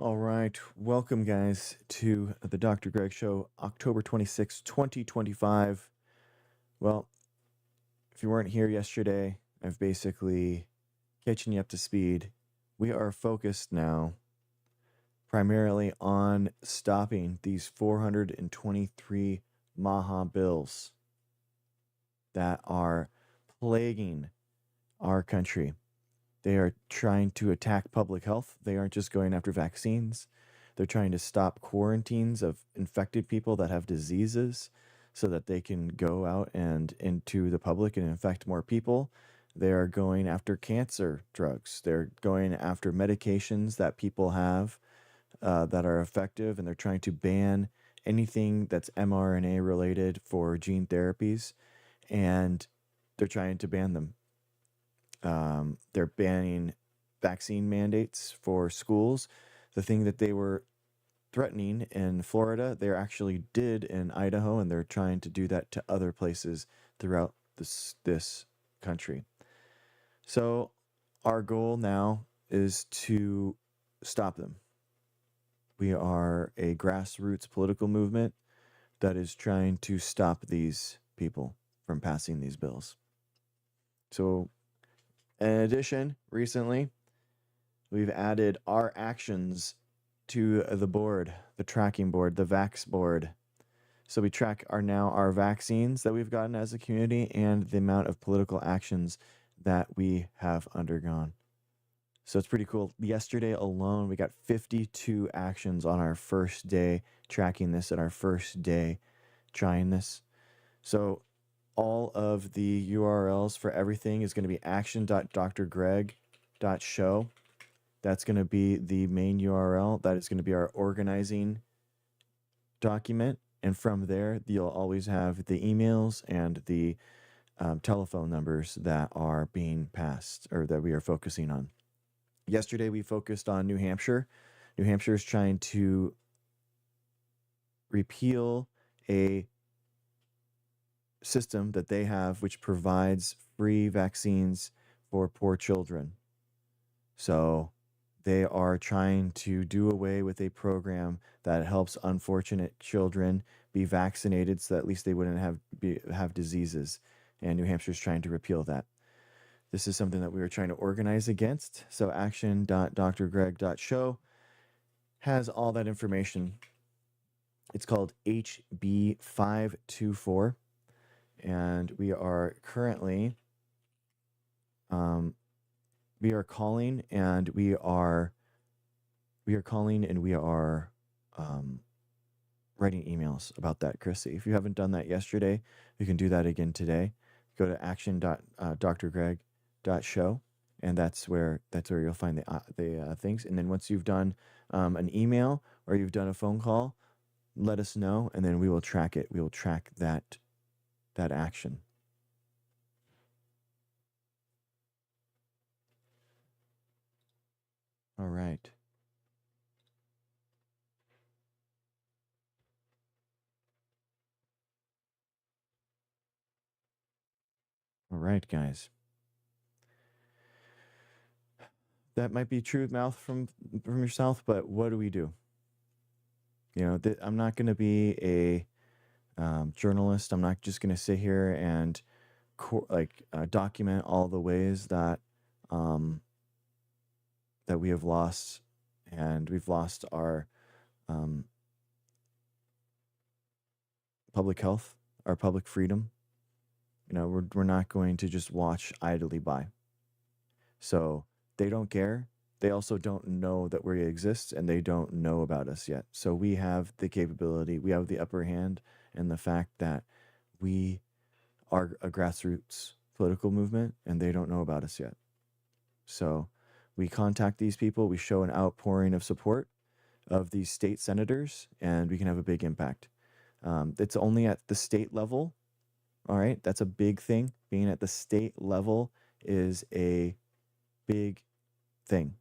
All right. Welcome, guys, to the Dr. Greg Show, October 26, 2025. Well, if you weren't here yesterday, I've basically catching you up to speed. We are focused now primarily on stopping these 423 Maha bills that are plaguing our country. They are trying to attack public health. They aren't just going after vaccines. They're trying to stop quarantines of infected people that have diseases so that they can go out and into the public and infect more people. They are going after cancer drugs. They're going after medications that people have that are effective, and they're trying to ban anything that's mRNA related for gene therapies, and they're trying to ban them. They're banning vaccine mandates for schools. The thing that they were threatening in Florida, they actually did in Idaho, and they're trying to do that to other places throughout this country. So our goal now is to stop them. We are a grassroots political movement that is trying to stop these people from passing these bills. So in addition, recently, we've added our actions to the board, the tracking board, the Vax board. So we track our vaccines that we've gotten as a community and the amount of political actions that we have undergone. So it's pretty cool. Yesterday alone, we got 52 actions on our first day tracking this and our first day trying this. So all of the URLs for everything is going to be action.drgreg.show. That's going to be the main URL. That is going to be our organizing document. And from there, you'll always have the emails and the telephone numbers that are being passed or that we are focusing on. Yesterday, we focused on New Hampshire. New Hampshire is trying to repeal a system that they have which provides free vaccines for poor children. So they are trying to do away with a program that helps unfortunate children be vaccinated so that at least they wouldn't have diseases. And New Hampshire is trying to repeal that. This is something that we are trying to organize against. So action.drgreg.show has all that information. It's called HB 524. And we are currently, we are calling and we are writing emails about that, Chrissy. If you haven't done that yesterday, you can do that again today. Go to action.drgreg.show, and that's where you'll find the things. And then once you've done an email or you've done a phone call, let us know, and then we will track it. We will track that action. All right. All right, guys. That might be true mouth from yourself, but what do we do? You know, I'm not going to be a journalist. I'm not just going to sit here and document all the ways that that we have lost, and we've lost our public health, our public freedom. You know, we're not going to just watch idly by. So they don't care. They also don't know that we exist, and they don't know about us yet. So we have the capability, we have the upper hand, and the fact that we are a grassroots political movement, and they don't know about us yet. So we contact these people, we show an outpouring of support of these state senators, and we can have a big impact. It's only at the state level. All right, that's a big thing. Being at the state level is a big thing.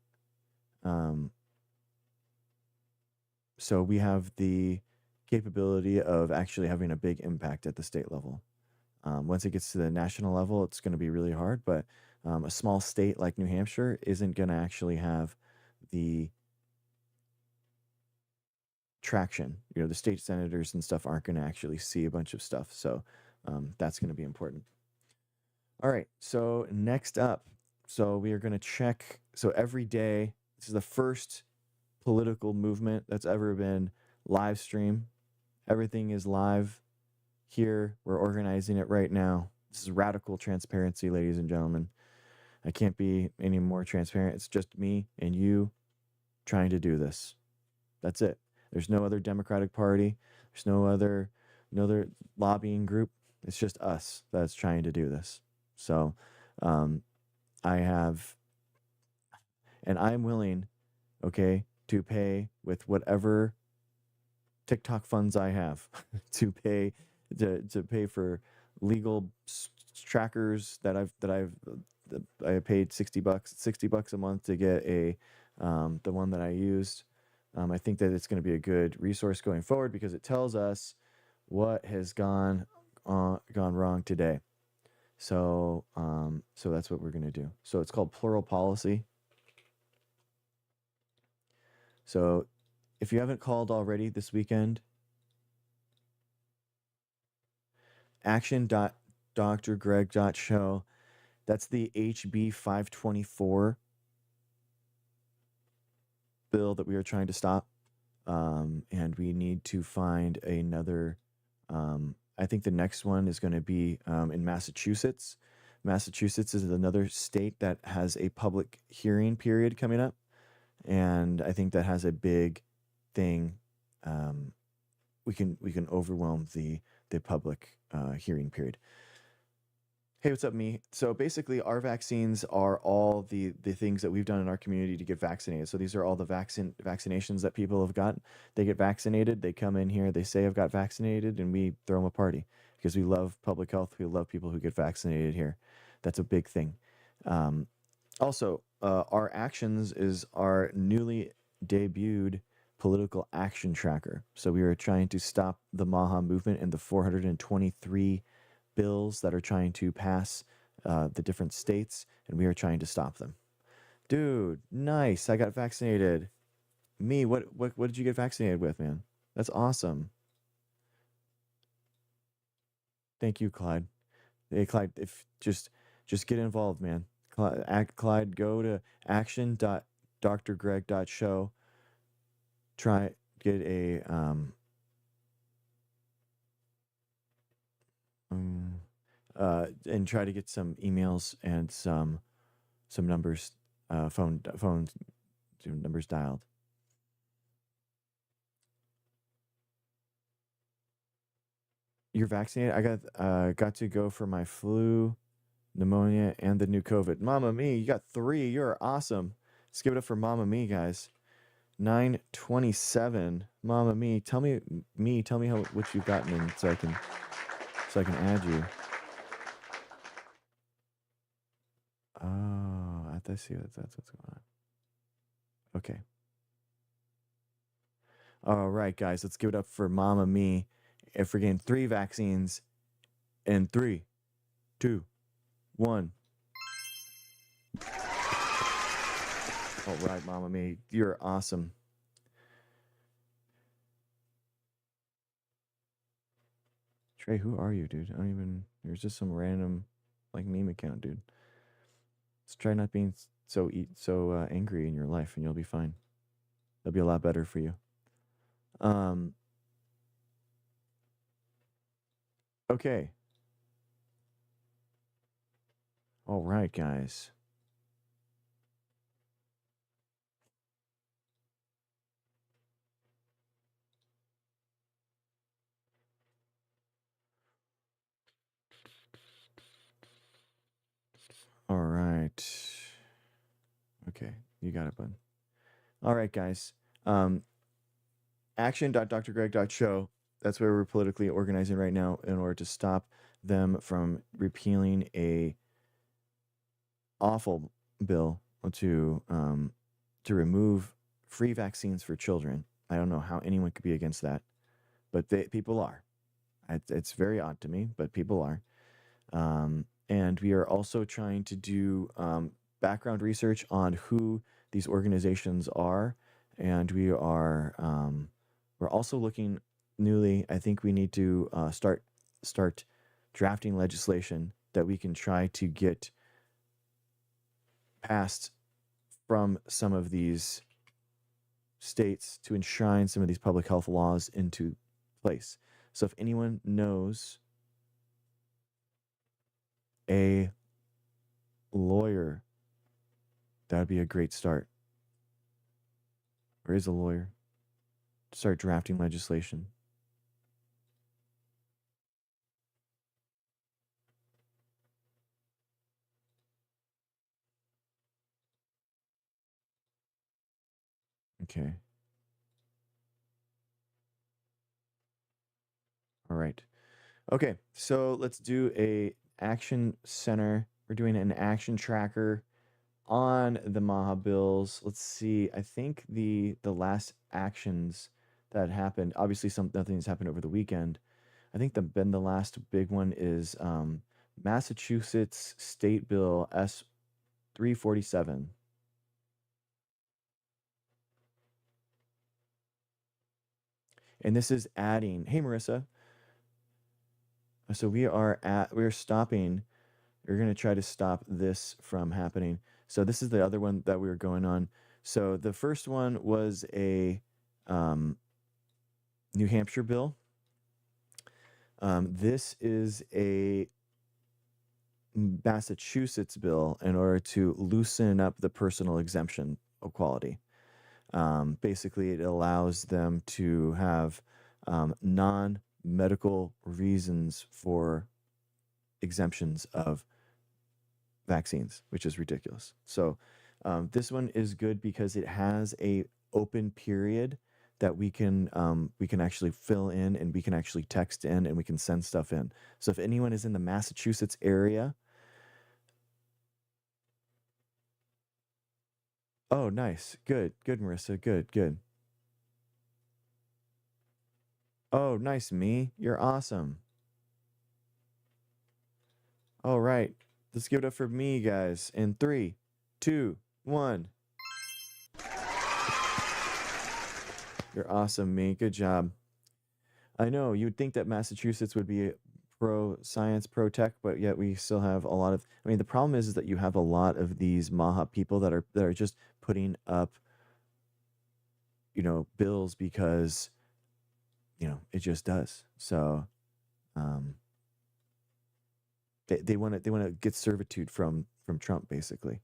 So we have the capability of actually having a big impact at the state level. Once it gets to the national level, it's going to be really hard, but a small state like New Hampshire isn't going to actually have the traction. You know, the state senators and stuff aren't going to actually see a bunch of stuff. So that's going to be important. All right. So next up, so we are going to check. So every day, this is the first political movement that's ever been live stream. Everything is live here. We're organizing it right now. This is radical transparency, ladies and gentlemen. I can't be any more transparent. It's just me and you trying to do this. That's it. There's no other Democratic Party. There's no other lobbying group. It's just us that's trying to do this. So I have, and I'm willing, okay, to pay with whatever TikTok funds I have to pay for legal trackers that I paid $60 a month to get the one that I used. I think that it's going to be a good resource going forward because it tells us what has gone wrong today. So that's what we're going to do. So it's called Plural Policy. So if you haven't called already this weekend, action.drgreg.show. That's the HB 524 bill that we are trying to stop. And we need to find another. I think the next one is going to be in Massachusetts. Massachusetts is another state that has a public hearing period coming up. And I think that has a big thing. We can overwhelm the public hearing period. Hey, what's up, me? So basically, our vaccines are all the things that we've done in our community to get vaccinated. So these are all the vaccinations that people have gotten. They get vaccinated. They come in here. They say, I've got vaccinated, and we throw them a party because we love public health. We love people who get vaccinated here. That's a big thing. Also, our actions is our newly debuted political action tracker. So we are trying to stop the Maha movement and the 423 bills that are trying to pass the different states, and we are trying to stop them. Dude, nice. I got vaccinated. Me, what did you get vaccinated with, man? That's awesome. Thank you, Clyde. Hey, Clyde, if just get involved, man. Clyde, go to action.drgreg.show. Try get a and try to get some emails and some numbers, phone numbers dialed. You're vaccinated? I got to go for my flu, pneumonia, and the new COVID. Mama me, you got 3. You're awesome. Let's give it up for Mama me, guys. 927. Mama me, tell me how what you've gotten in so I can add you. Oh, I have to see that's what's going on. Okay. All right, guys, let's give it up for Mama me. If we're getting 3 vaccines in 3, 2, 1. All right, Mama me, you're awesome. Trey, who are you, dude? I don't even. There's just some random, like, meme account, dude. Let's try not being so angry in your life, and you'll be fine. It'll be a lot better for you. Okay. All right, guys. All right. Okay, you got it, bud. All right, guys. Action.drgreg.show. That's where we're politically organizing right now in order to stop them from repealing a awful bill to remove free vaccines for children. I don't know how anyone could be against that, but people are. It's very odd to me, but people are. And we are also trying to do background research on who these organizations are, and we're We're also looking newly. I think we need to start drafting legislation that we can try to get passed from some of these states to enshrine some of these public health laws into place. So if anyone knows a lawyer, that would be a great start. Or is a lawyer? Start drafting legislation. Okay. All right. Okay, so let's do a action center. We're doing an action tracker on the Maha bills. Let's see. I think the last actions that happened, obviously nothing's happened over the weekend. I think the last big one is Massachusetts State Bill S 347. And this is adding, hey Marissa. So we're stopping. We're going to try to stop this from happening. So this is the other one that we were going on. So the first one was a New Hampshire bill. This is a Massachusetts bill in order to loosen up the personal exemption equality. Basically, it allows them to have non-medical reasons for exemptions of vaccines, which is ridiculous. So this one is good because it has a open period that we can actually fill in, and we can actually text in, and we can send stuff in. So if anyone is in the Massachusetts area, oh, nice, good, Marissa, good. Oh, nice, me, you're awesome. All right, let's give it up for me, guys. In 3, 2, 1. You're awesome, me. Good job. I know you'd think that Massachusetts would be pro science, pro tech, but yet we still have a lot of. I mean, the problem is that you have a lot of these Maha people that are just putting up, bills because, it just does. So, they want to get servitude from Trump, basically.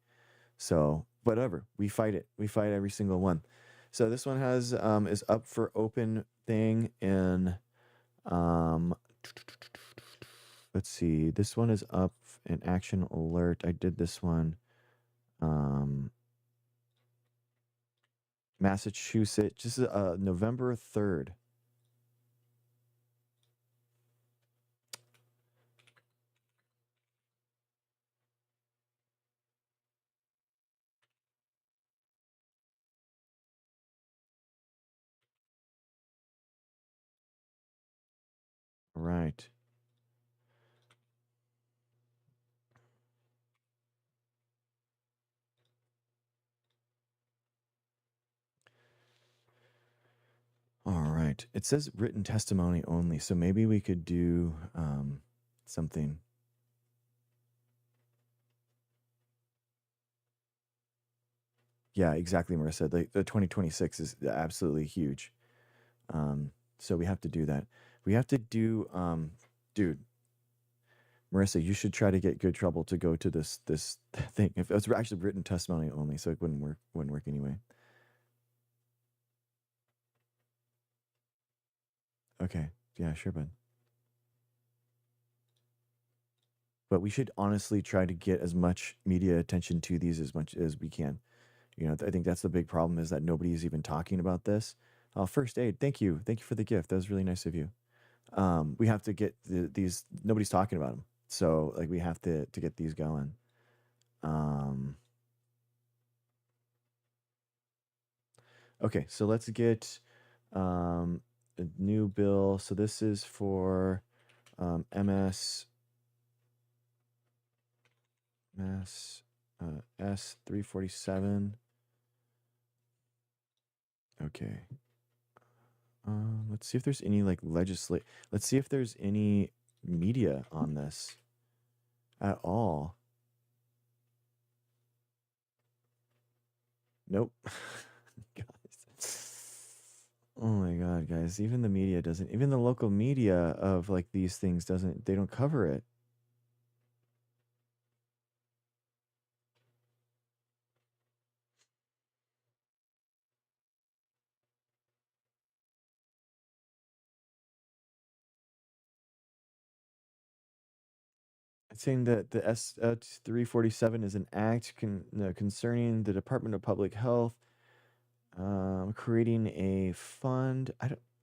So whatever, we fight it. We fight every single one. So this one has is up for open thing in let's see. This one is up in action alert. I did this one. Massachusetts. This is November 3rd. Right. All right. It says written testimony only, so maybe we could do something. Yeah, exactly, Marissa. The 2026 is absolutely huge. So we have to do that. We have to do, dude, Marissa, you should try to get Good Trouble to go to this thing. If it's actually written testimony only, so it wouldn't work anyway. Okay. Yeah, sure, bud. But we should honestly try to get as much media attention to these as much as we can. I think that's the big problem, is that nobody is even talking about this. First aid, thank you for the gift. That was really nice of you. We have to get these. Nobody's talking about them, so like we have to get these going. Okay, so let's get a new bill. So this is for MS S 347. Okay. Let's see if there's any like Let's see if there's any media on this at all. Nope. Guys. Oh my God, guys. Even the media doesn't, even the local media of like these things they don't cover it. It's saying that the S347 is an act concerning the Department of Public Health creating a fund.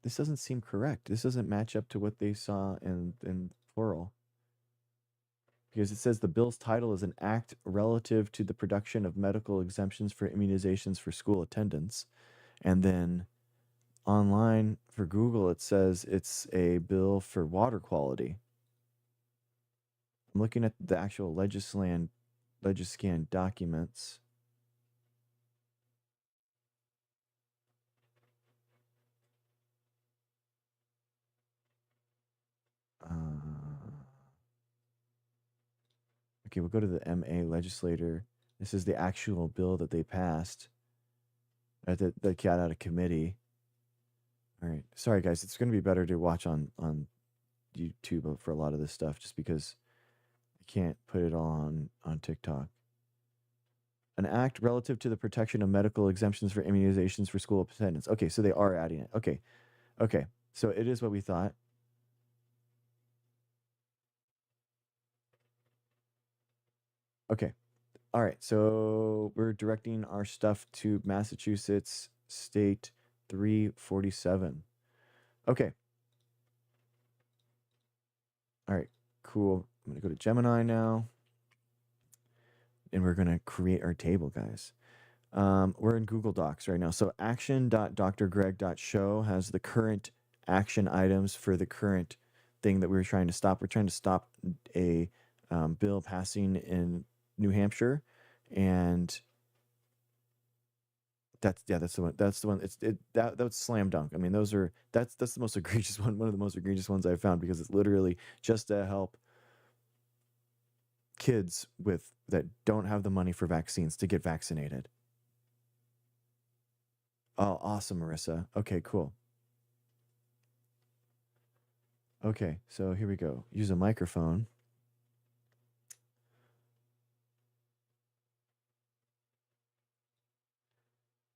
This doesn't seem correct. This doesn't match up to what they saw in plural. Because it says the bill's title is an act relative to the production of medical exemptions for immunizations for school attendance. And then online for Google, it says it's a bill for water quality. I'm looking at the actual Legiscan documents. Okay, we'll go to the MA legislator. This is the actual bill that they passed that got out of committee. All right. Sorry, guys. It's going to be better to watch on YouTube for a lot of this stuff just because I can't put it all on TikTok. An act relative to the protection of medical exemptions for immunizations for school attendance. Okay, so they are adding it. Okay. Okay. So it is what we thought. Okay. All right. So we're directing our stuff to Massachusetts State 347. Okay. All right. Cool. I'm going to go to Gemini now. And we're going to create our table, guys. We're in Google Docs right now. So action.drgreg.show has the current action items for the current thing that we're trying to stop. We're trying to stop a bill passing in New Hampshire, and that's the one. That's the one. That's slam dunk. I mean, that's the most egregious one. One of the most egregious ones I've found because it's literally just to help kids that don't have the money for vaccines to get vaccinated. Oh, awesome, Marissa. Okay, cool. Okay, so here we go. Use a microphone.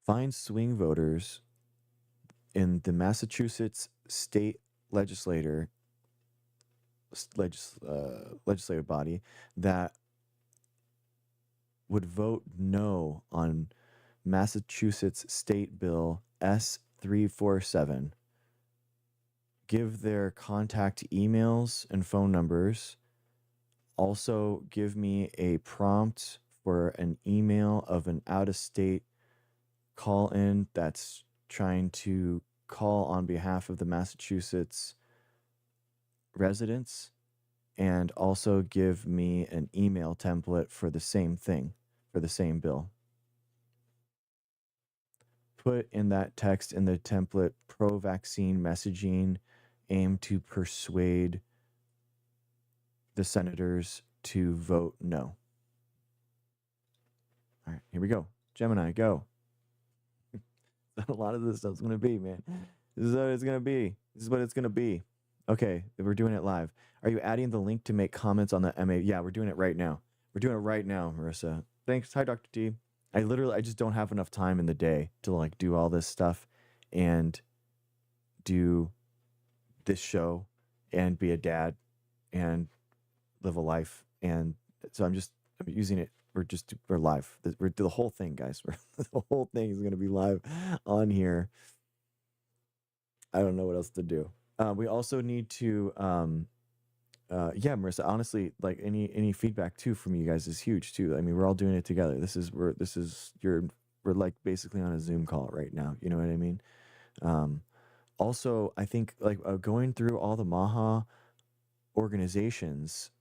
Find swing voters in the Massachusetts state legislative body that would vote no on Massachusetts State Bill S347. Give their contact emails and phone numbers. Also, give me a prompt for an email of an out-of-state call-in that's trying to call on behalf of the Massachusetts residents, and also give me an email template for the same thing, for the same bill. Put in that text in the template pro-vaccine messaging aimed to persuade the senators to vote no. All right, here we go. Gemini, go. A lot of this stuff's going to be, man. This is what it's going to be. This is what it's going to be. Okay, we're doing it live. Are you adding the link to make comments on the MA? Yeah, we're doing it right now. We're doing it right now, Marissa. Thanks. Hi, Dr. T. I just don't have enough time in the day to like do all this stuff and do this show and be a dad and live a life. And so I'm using it. We're live. We're the whole thing, guys. The whole thing is going to be live on here. I don't know what else to do. We also need to, yeah, Marissa. Honestly, like any feedback too from you guys is huge too. I mean, we're all doing it together. We're like basically on a Zoom call right now. You know what I mean? Also, I think like going through all the Maha organizations.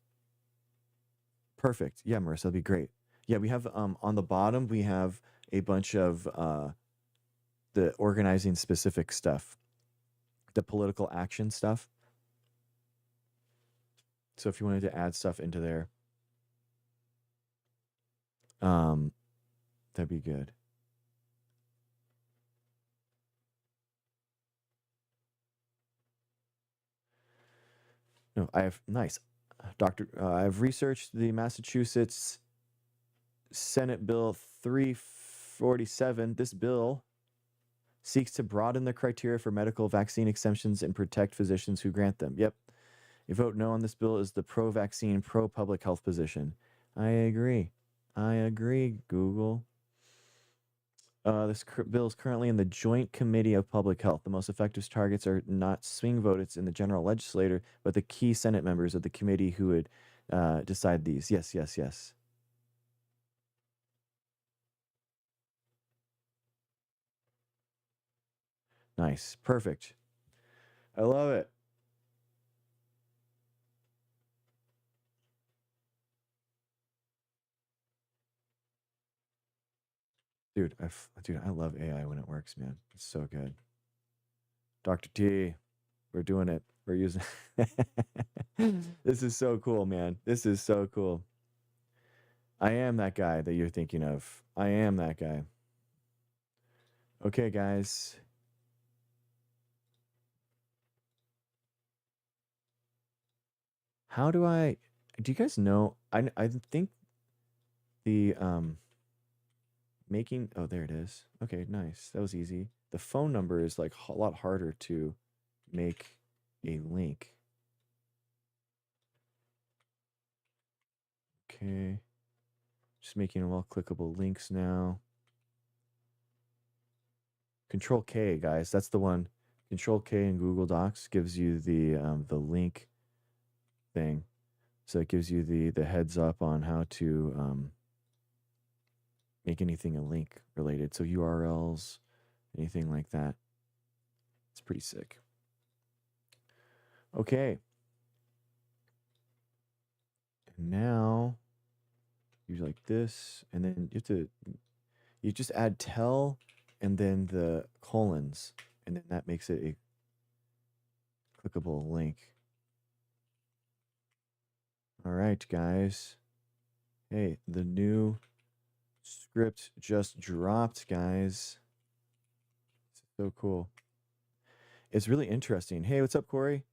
Perfect. Yeah, Marissa, that'd be great. Yeah, we have on the bottom we have a bunch of the organizing specific stuff. the political action stuff. So if you wanted to add stuff into there, that'd be good. No, I have nice, Doctor. I've researched the Massachusetts Senate Bill 347. This bill seeks to broaden the criteria for medical vaccine exemptions and protect physicians who grant them. Yep. A vote no on this bill is the pro-vaccine, pro-public health position. I agree. I agree, Google. This bill is currently in the Joint Committee of Public Health. The most effective targets are not swing votes in the general legislature, but the key Senate members of the committee who would decide these. Yes, yes, yes. Nice. Perfect. I love it. Dude, I love AI when it works, man. It's so good. Dr. T, we're doing it. We're using This is so cool, man. This is so cool. I am that guy that you're thinking of. I am that guy. Okay, guys. How do you guys know? I think the making, oh, there it is. Okay, nice. That was easy. The phone number is like a lot harder to make a link. Okay. Just making all clickable links now. Control K, guys. That's the one. Control K in Google Docs gives you the link thing. So it gives you the heads up on how to make anything a link related. So URLs, anything like that. It's pretty sick. Okay. And now you like this, and then you just add tell and then the colons, and then that makes it a clickable link. All right, guys. Hey, the new script just dropped, guys. It's so cool. It's really interesting. Hey, what's up, Corey?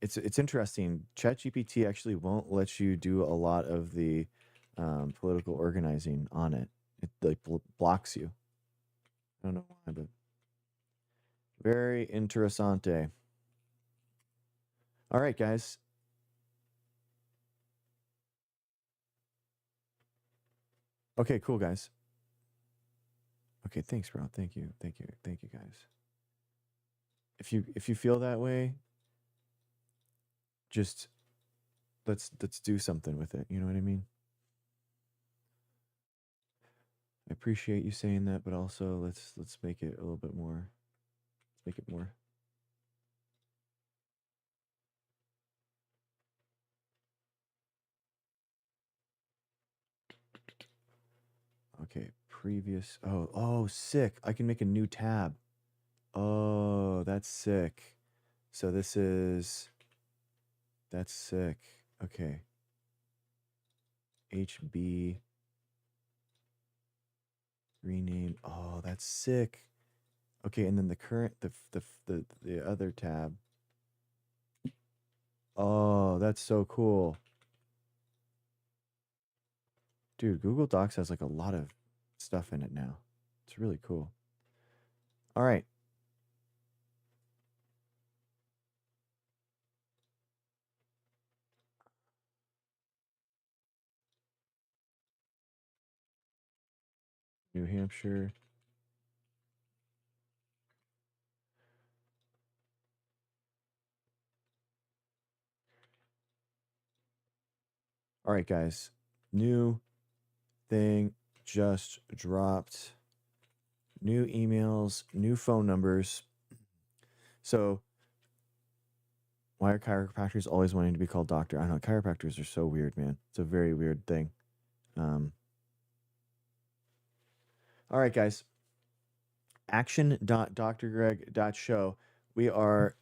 It's interesting. ChatGPT actually won't let you do a lot of the political organizing on it. It like blocks you. I don't know why, but very interessante. All right, guys. Okay, cool, guys. Okay, thanks, bro. Thank you, guys. If you feel that way, just let's do something with it. You know what I mean? I appreciate you saying that, but also let's make it a little bit more. Let's make it more. Okay, previous. Oh, sick. I can make a new tab. Oh, that's sick. So this is. That's sick. Okay. HB. Rename. Oh, that's sick. Okay, and then the current the other tab. Oh, that's so cool. Dude, Google Docs has like a lot of stuff in it now. It's really cool. All right. New Hampshire. All right, guys. New thing just dropped. New emails, new phone numbers. So, why are chiropractors always wanting to be called doctor? I don't know. Chiropractors are so weird, man. It's a very weird thing. All right, guys. action.drgreg.show. We are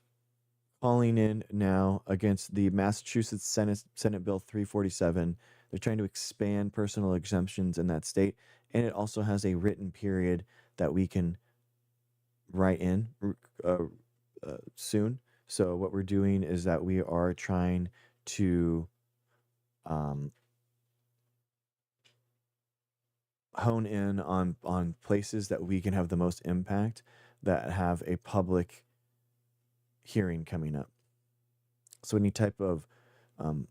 calling in now against the Massachusetts Senate Bill 347. They're trying to expand personal exemptions in that state, and it also has a written period that we can write in uh, soon. So what we're doing is that we are trying to um, hone in on places that we can have the most impact, that have a public hearing coming up. So any type of um,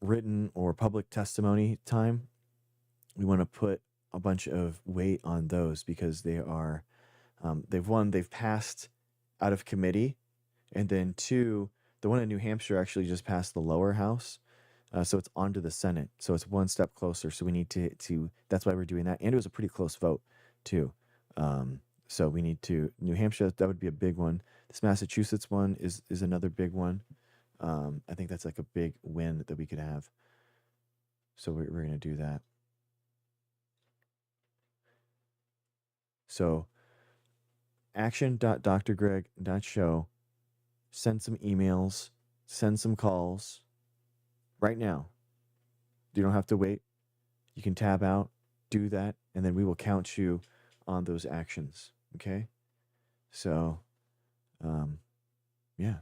written or public testimony time, we want to put a bunch of weight on those because they've passed out of committee, and then two, the one in New Hampshire actually just passed the lower house. So it's on to the Senate. So it's one step closer. So we need to that's why we're doing that. And it was a pretty close vote too. So we need to, New Hampshire, that would be a big one. This Massachusetts one is another big one. I think that's like a big win that we could have. So we're going to do that. So action.drgreg.show. Send some emails, send some calls right now. You don't have to wait. You can tab out, do that, and then we will count you on those actions. Okay? So, yeah.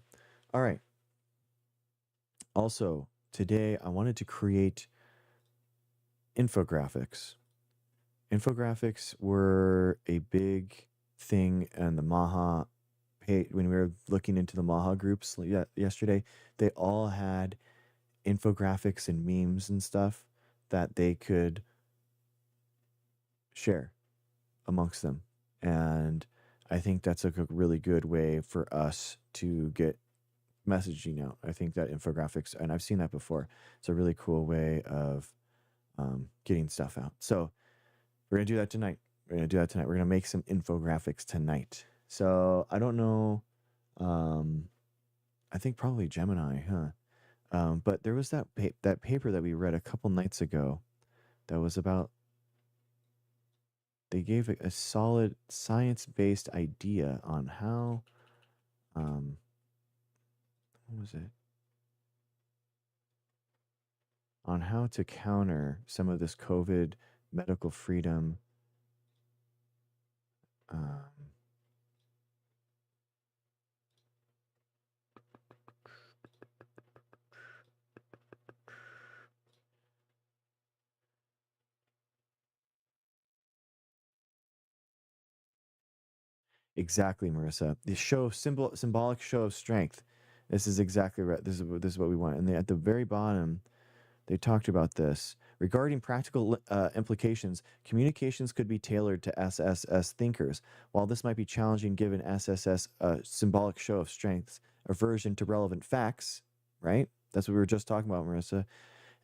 All right. Also, today I wanted to create infographics. Infographics were a big thing in the Maha page when we were looking into the Maha groups yesterday. They all had infographics and memes and stuff that they could share amongst them. And I think that's a really good way for us to get messaging out. I think that infographics, and I've seen that before, it's a really cool way of getting stuff out. So we're going to do that tonight. We're going to make some infographics tonight. So I don't know. I think probably Gemini, huh? But there was that paper that we read a couple nights ago that was about, they gave a solid science-based idea on how, what was it? On how to counter some of this COVID medical freedom. Exactly, Marissa. The symbolic show of strength. This is exactly right. This is what we want. And at the very bottom, they talked about this. Regarding practical implications, communications could be tailored to SSS thinkers. While this might be challenging given SSS symbolic show of strength's aversion to relevant facts, right? That's what we were just talking about, Marissa.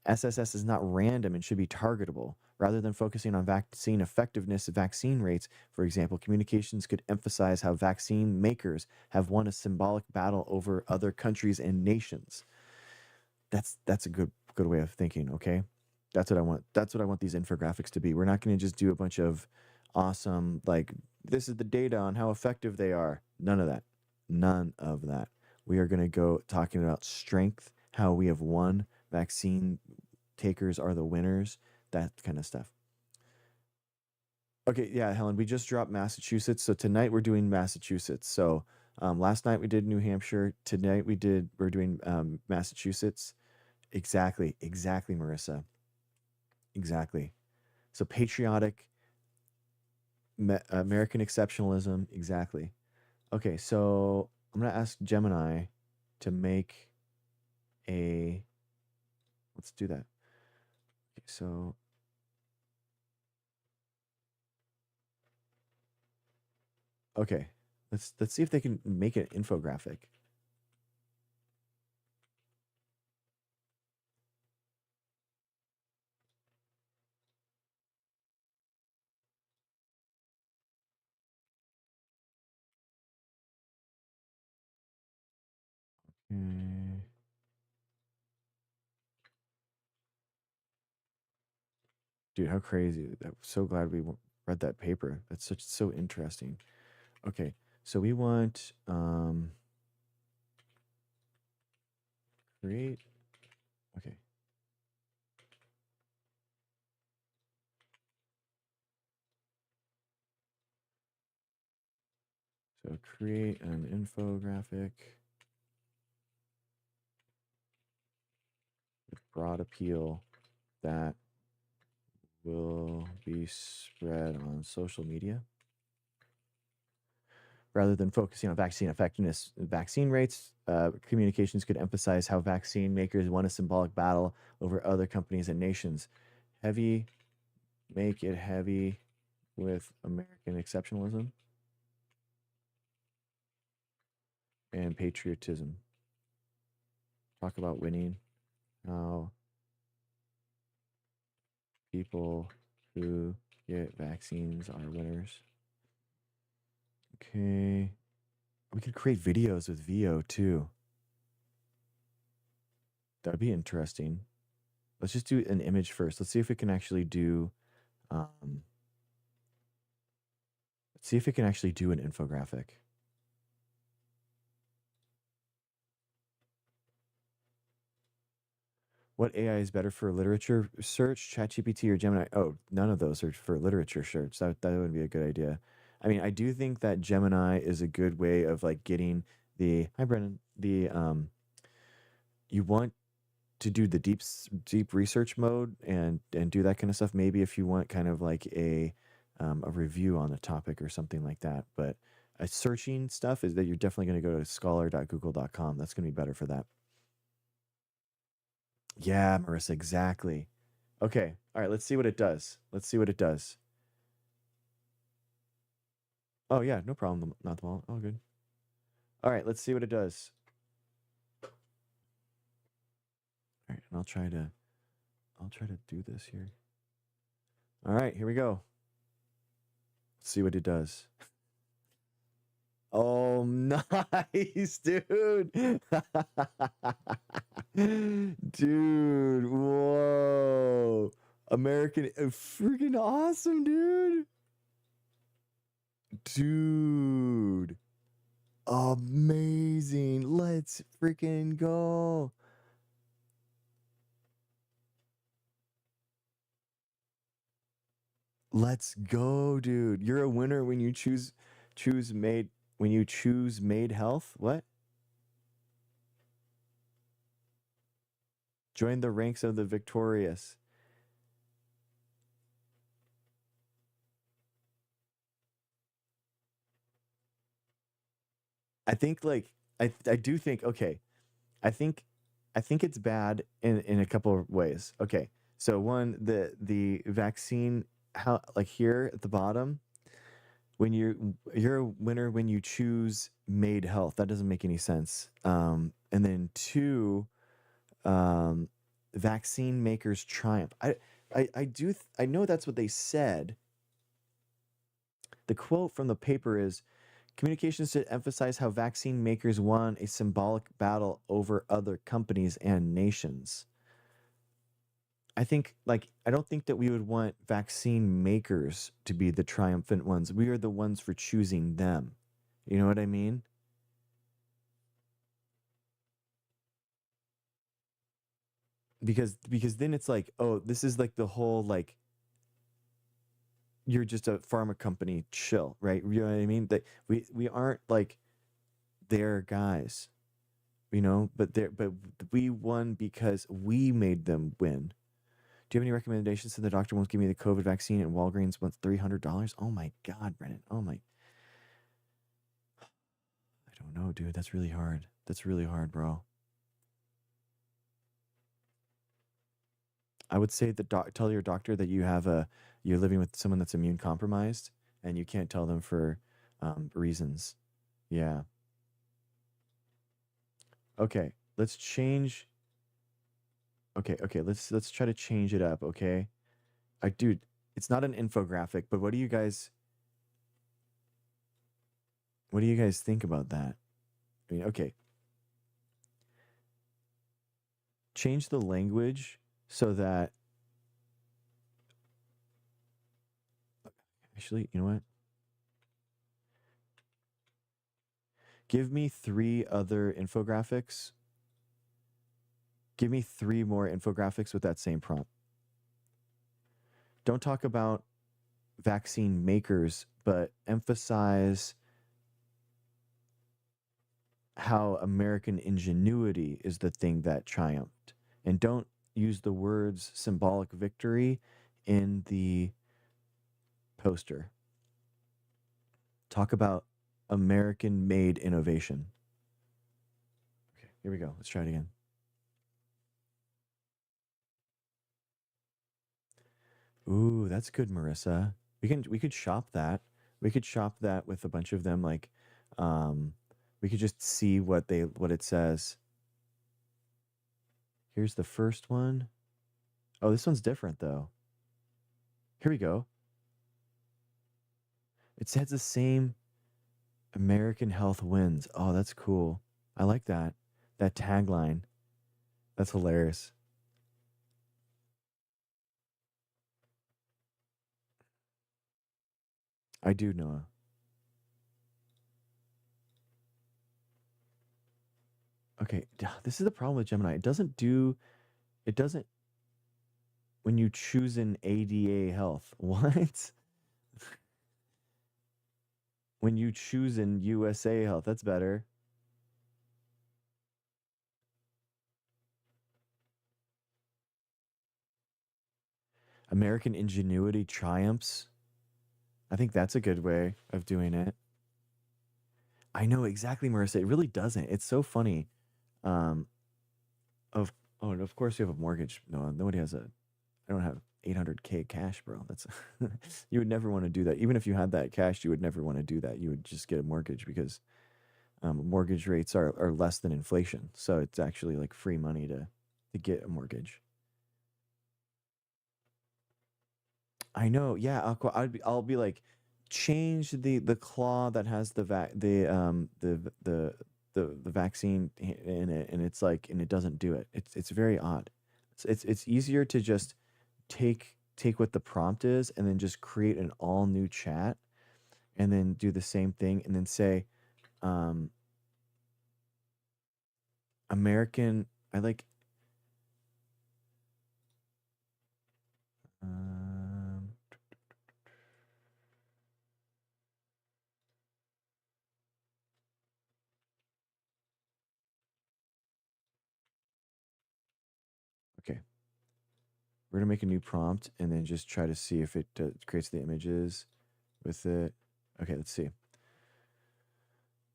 SSS is not random and should be targetable. Rather than focusing on vaccine effectiveness, vaccine rates, for example, communications could emphasize how vaccine makers have won a symbolic battle over other countries and nations. That's a good way of thinking, okay? That's what I want. That's what I want these infographics to be. We're not going to just do a bunch of awesome, like, this is the data on how effective they are. None of that. None of that. We are going to go talking about strength, how we have won, vaccine takers are the winners, that kind of stuff. Okay, yeah, Helen, we just dropped Massachusetts. So tonight we're doing Massachusetts. So last night we did New Hampshire. Tonight we're doing Massachusetts. Exactly, Marissa. Exactly. So patriotic, American exceptionalism. Exactly. Okay, so I'm gonna ask Gemini to make a. Let's do that. Okay, so. Okay, let's see if they can make an infographic. Okay. Dude, how crazy. I'm so glad we read that paper. That's so interesting. Okay, so we want create. Okay. So create an infographic with broad appeal that will be spread on social media. Rather than focusing on vaccine effectiveness and vaccine rates, communications could emphasize how vaccine makers won a symbolic battle over other companies and nations. Make it heavy with American exceptionalism and patriotism. Talk about winning, how people who get vaccines are winners. Okay. We could create videos with VO too. That'd be interesting. Let's just do an image first. Let's see if we can actually do let's see if we can actually do an infographic. What AI is better for literature search, ChatGPT or Gemini? Oh, none of those are for literature search. That would be a good idea. I mean, I do think that Gemini is a good way of like getting the hi Brennan, the you want to do the deep research mode and do that kind of stuff. Maybe if you want kind of like a review on a topic or something like that. But searching stuff is that you're definitely going to go to scholar.google.com. That's going to be better for that. Yeah, Marissa, exactly. Okay. All right. Let's see what it does. Let's see what it does. Oh yeah, no problem. Not the ball. All good. All right. Let's see what it does. All right, and I'll try to do this here. All right, here we go. Let's see what it does. Oh, nice, dude. Dude, whoa. American, freaking awesome, dude. Dude. Amazing. Let's freaking go. Let's go, dude. You're a winner when you choose made when you choose made health. What? Join the ranks of the victorious. I think like I do think okay. I think it's bad in a couple of ways. Okay. So one, the vaccine, how like here at the bottom, when you're a winner when you choose made health. That doesn't make any sense. And then two, vaccine makers triumph. I know that's what they said. The quote from the paper is communications to emphasize how vaccine makers won a symbolic battle over other companies and nations. I think, like, I don't think that we would want vaccine makers to be the triumphant ones. We are the ones for choosing them. You know what I mean? Because then it's like, oh, this is like the whole like you're just a pharma company, chill, right? You know what I mean? That we aren't like their guys, you know, but we won because we made them win. Do you have any recommendations since the doctor won't give me the COVID vaccine and Walgreens wants $300? Oh my God, Brennan. Oh my. I don't know, dude. That's really hard. That's really hard, bro. I would say tell your doctor that you're living with someone that's immune compromised and you can't tell them for reasons. Yeah. Okay. Let's change. Okay. Let's try to change it up. Okay. Dude, it's not an infographic, but what do you guys think about that? I mean, okay. Change the language so that Actually, you know what? Give me 3 other infographics. Give me 3 more infographics with that same prompt. Don't talk about vaccine makers, but emphasize how American ingenuity is the thing that triumphed. And don't use the words symbolic victory in the poster. Talk about American made innovation. Okay, here we go. Let's try it again. Ooh, that's good, Marissa. We could shop that. We could shop that with a bunch of them. Like, we could just see what it says. Here's the first one. Oh, this one's different though. Here we go. It says the same American health wins. Oh, that's cool. I like that. That tagline. That's hilarious. I do, Noah. Okay, this is the problem with Gemini. It doesn't, when you choose an ADA health. What? When you choose an USA health, that's better. American ingenuity triumphs. I think that's a good way of doing it. I know exactly, Marissa. It really doesn't. It's so funny. Um, of oh, and of course you have a mortgage. No, nobody has a. I don't have 800K cash, bro. That's you would never want to do that. Even if you had that cash, you would never want to do that. You would just get a mortgage because mortgage rates are less than inflation. So it's actually like free money to get a mortgage. I know. Yeah, I'll be like, change the claw that has the vaccine in it, and it's like, and it doesn't do it. It's very odd. It's easier to just take what the prompt is and then just create an all new chat, and then do the same thing, and then say, um, American. I like. Um, okay. We're gonna make a new prompt and then just try to see if it creates the images with it. Okay, let's see.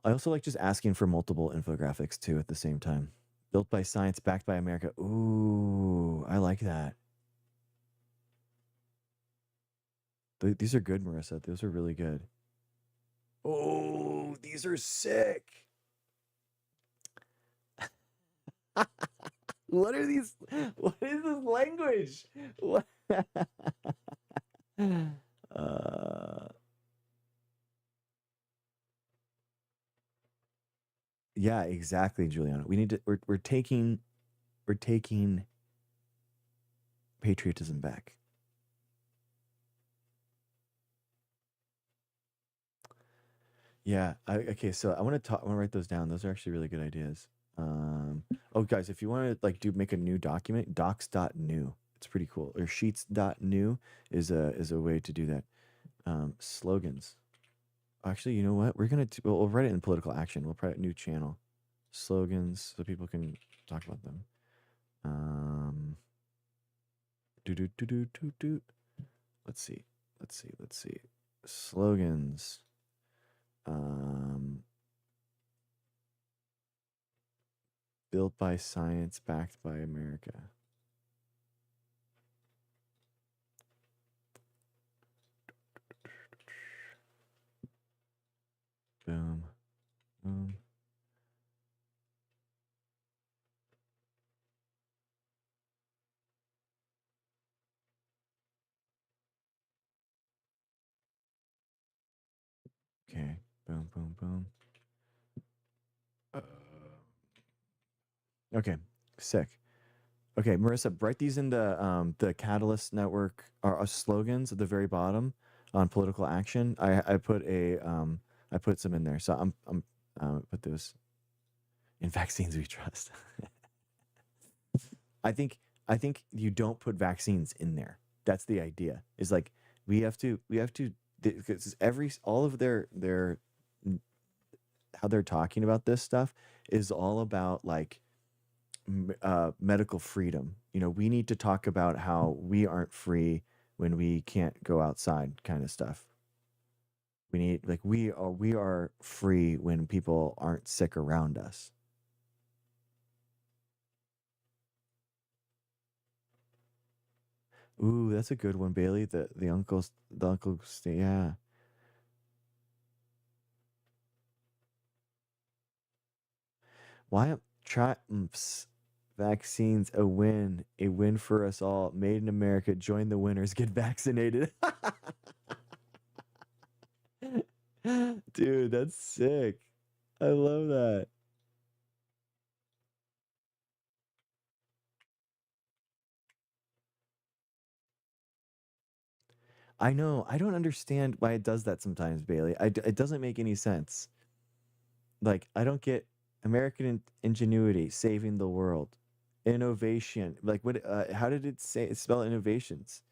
I also like just asking for multiple infographics too at the same time. Built by science, backed by America. Ooh, I like that. These are good, Marissa. Those are really good. Oh, these are sick. What are these? What is this language? What? uh, yeah, exactly, Juliana. We need to. We're taking patriotism back. Yeah. Okay. So I want to talk. I want to write those down. Those are actually really good ideas. Oh, guys, if you want to like make a new document, docs.new. It's pretty cool. Or sheets.new is a way to do that. Slogans. Actually, you know what? We'll write it in political action. We'll write a new channel. Slogans so people can talk about them. Do do do do do do. Let's see. Let's see. Let's see. Slogans. Built by science, backed by America. Boom. Boom. Okay. Boom, boom, boom. Uh, okay. Sick. Okay, Marissa, write these in the Catalyst Network slogans at the very bottom. on political action. I put I put some in there. So I'm put those in vaccines we trust. I think I think you don't put vaccines in there. That's the idea. Is like we have to because every all of their how they're talking about this stuff is all about like medical freedom. You know, we need to talk about how we aren't free when we can't go outside, kind of stuff. We need like we are free when people aren't sick around us. Ooh, that's a good one, Bailey. The uncle's yeah. Why try vaccines a win for us all. Made in America. Join the winners. Get vaccinated. Dude, that's sick. I love that. I know. I don't understand why it does that sometimes, Bailey. It doesn't make any sense. Like, I don't get American ingenuity saving the world, innovation. Like, what? How did it say spell innovations?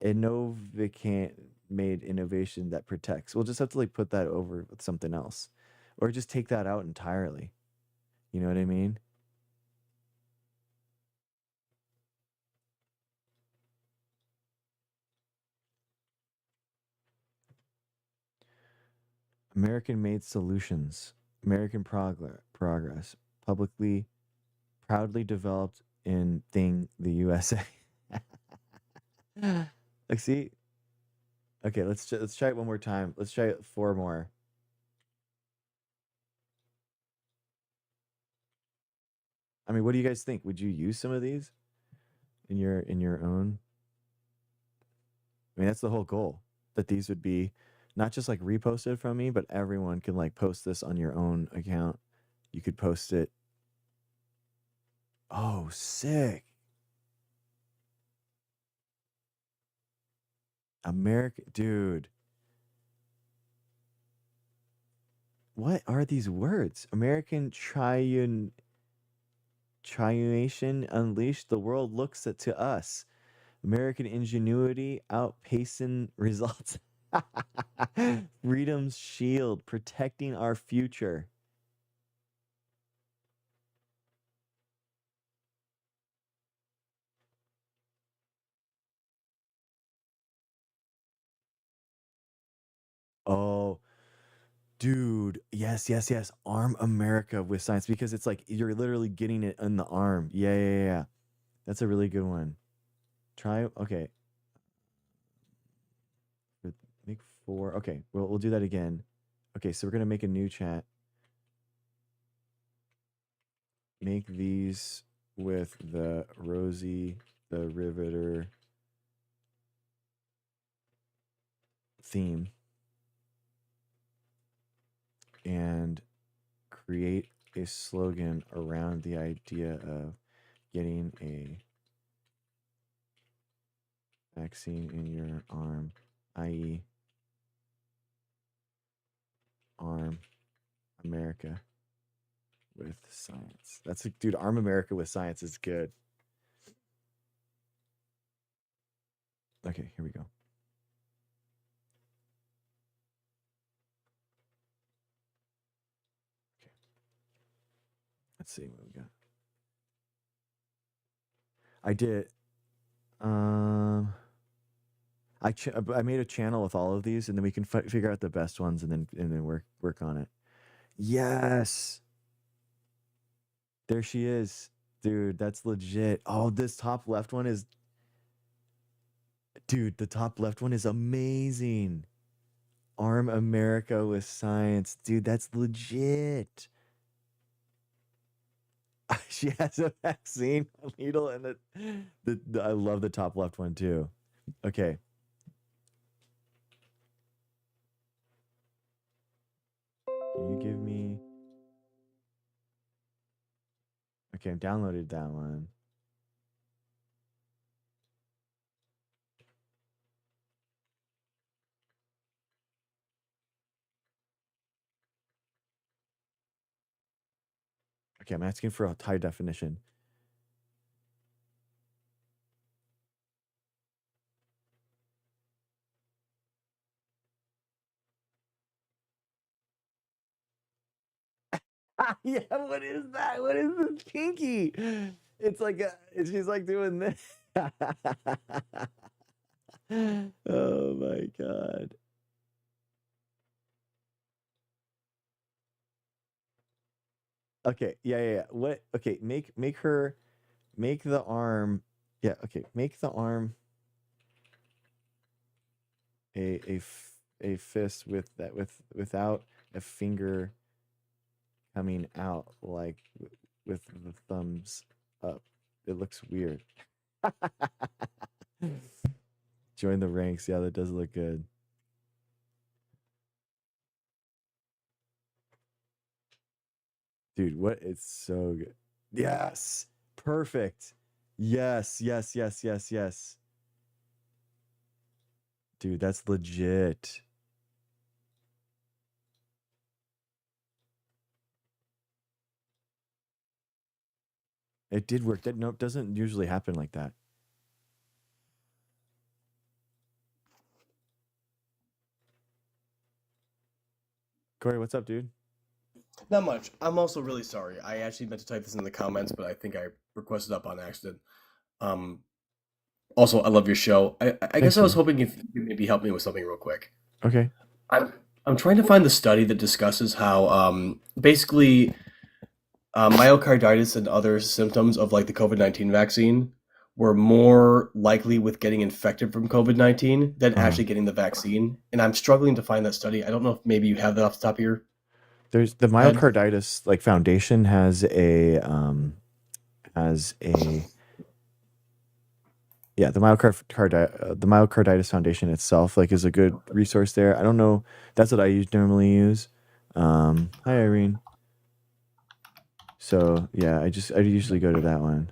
Innovacant made innovation that protects. We'll just have to like put that over with something else, or just take that out entirely. You know what I mean? American made solutions. American progress. Publicly proudly developed in thing the USA. Like, see, okay, let's try it one more time. Let's try it four more. I mean, what do you guys think? Would you use some of these in your own? I mean, that's the whole goal. That these would be not just like reposted from me, but everyone can like post this on your own account. You could post it. Oh, sick. American dude. What are these words? American triunation unleashed. The world looks at to us. American ingenuity outpacing results. Freedom's shield protecting our future. Oh, dude. Yes, yes, yes. Arm America with science because it's like you're literally getting it in the arm. Yeah, yeah, yeah. Yeah. That's a really good one. Try okay. Make four. Okay, we'll do that again. Okay, so we're gonna make a new chat. Make these with the Rosie, the Riveter theme, and create a slogan around the idea of getting a vaccine in your arm, i.e., arm America with science. That's a dude. Arm America with science is good. Okay, here we go. Okay, let's see what we got. I did. Um, I made a channel with all of these, and then we can figure out the best ones, and then work on it. Yes, there she is, dude. That's legit. Oh, this top left one is, dude. The top left one is amazing. Arm America with science, dude. That's legit. She has a vaccine needle, and I love the top left one too. Okay, can you give me? Okay, I downloaded that one. Okay, I'm asking for a high definition. Yeah, what is that? What is this pinky? It's like she's like doing this. Oh my god. Okay, yeah. What? Okay, make the arm. Yeah, okay, make the arm a fist with that without a finger coming out like with the thumbs up. It looks weird. Join the ranks. Yeah, that does look good. Dude, what? It's so good. Yes. Perfect. Yes. Dude, that's legit. It did work. That nope doesn't usually happen like that. Corey, what's up, dude? Not much. I'm also really sorry. I actually meant to type this in the comments, but I think I requested up on accident. Um, Also, I love your show. I Thanks, guess I was dude. hoping if you could maybe help me with something real quick. Okay. I'm I'm trying to find the study that discusses how basically myocarditis and other symptoms of like the COVID-19 vaccine were more likely with getting infected from COVID-19 than Uh-huh. actually getting the vaccine. And I'm struggling to find that study. I don't know if maybe you have that off the top of your There's the head. myocarditis like foundation has a yeah, the myocarditis foundation itself like is a good resource there. I don't know. That's what normally use. Hi Irene. So yeah, I usually go to that one.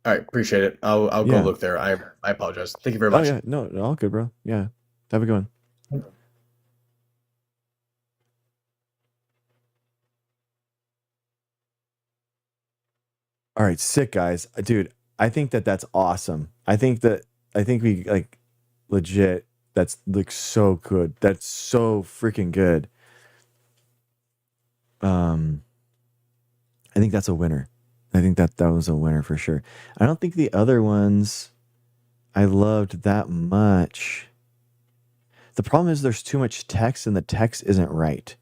All right, appreciate it. I'll go Yeah. look there. I apologize. Thank you very Oh much. yeah, no, all good, bro. Yeah. Have a good one. All right, sick guys. Dude, I think that's awesome. I think we like legit that's like so good. That's so freaking good. Um I think that's a winner. I think that was a winner for sure. I don't think the other ones I loved that much. The problem is there's too much text and the text isn't right.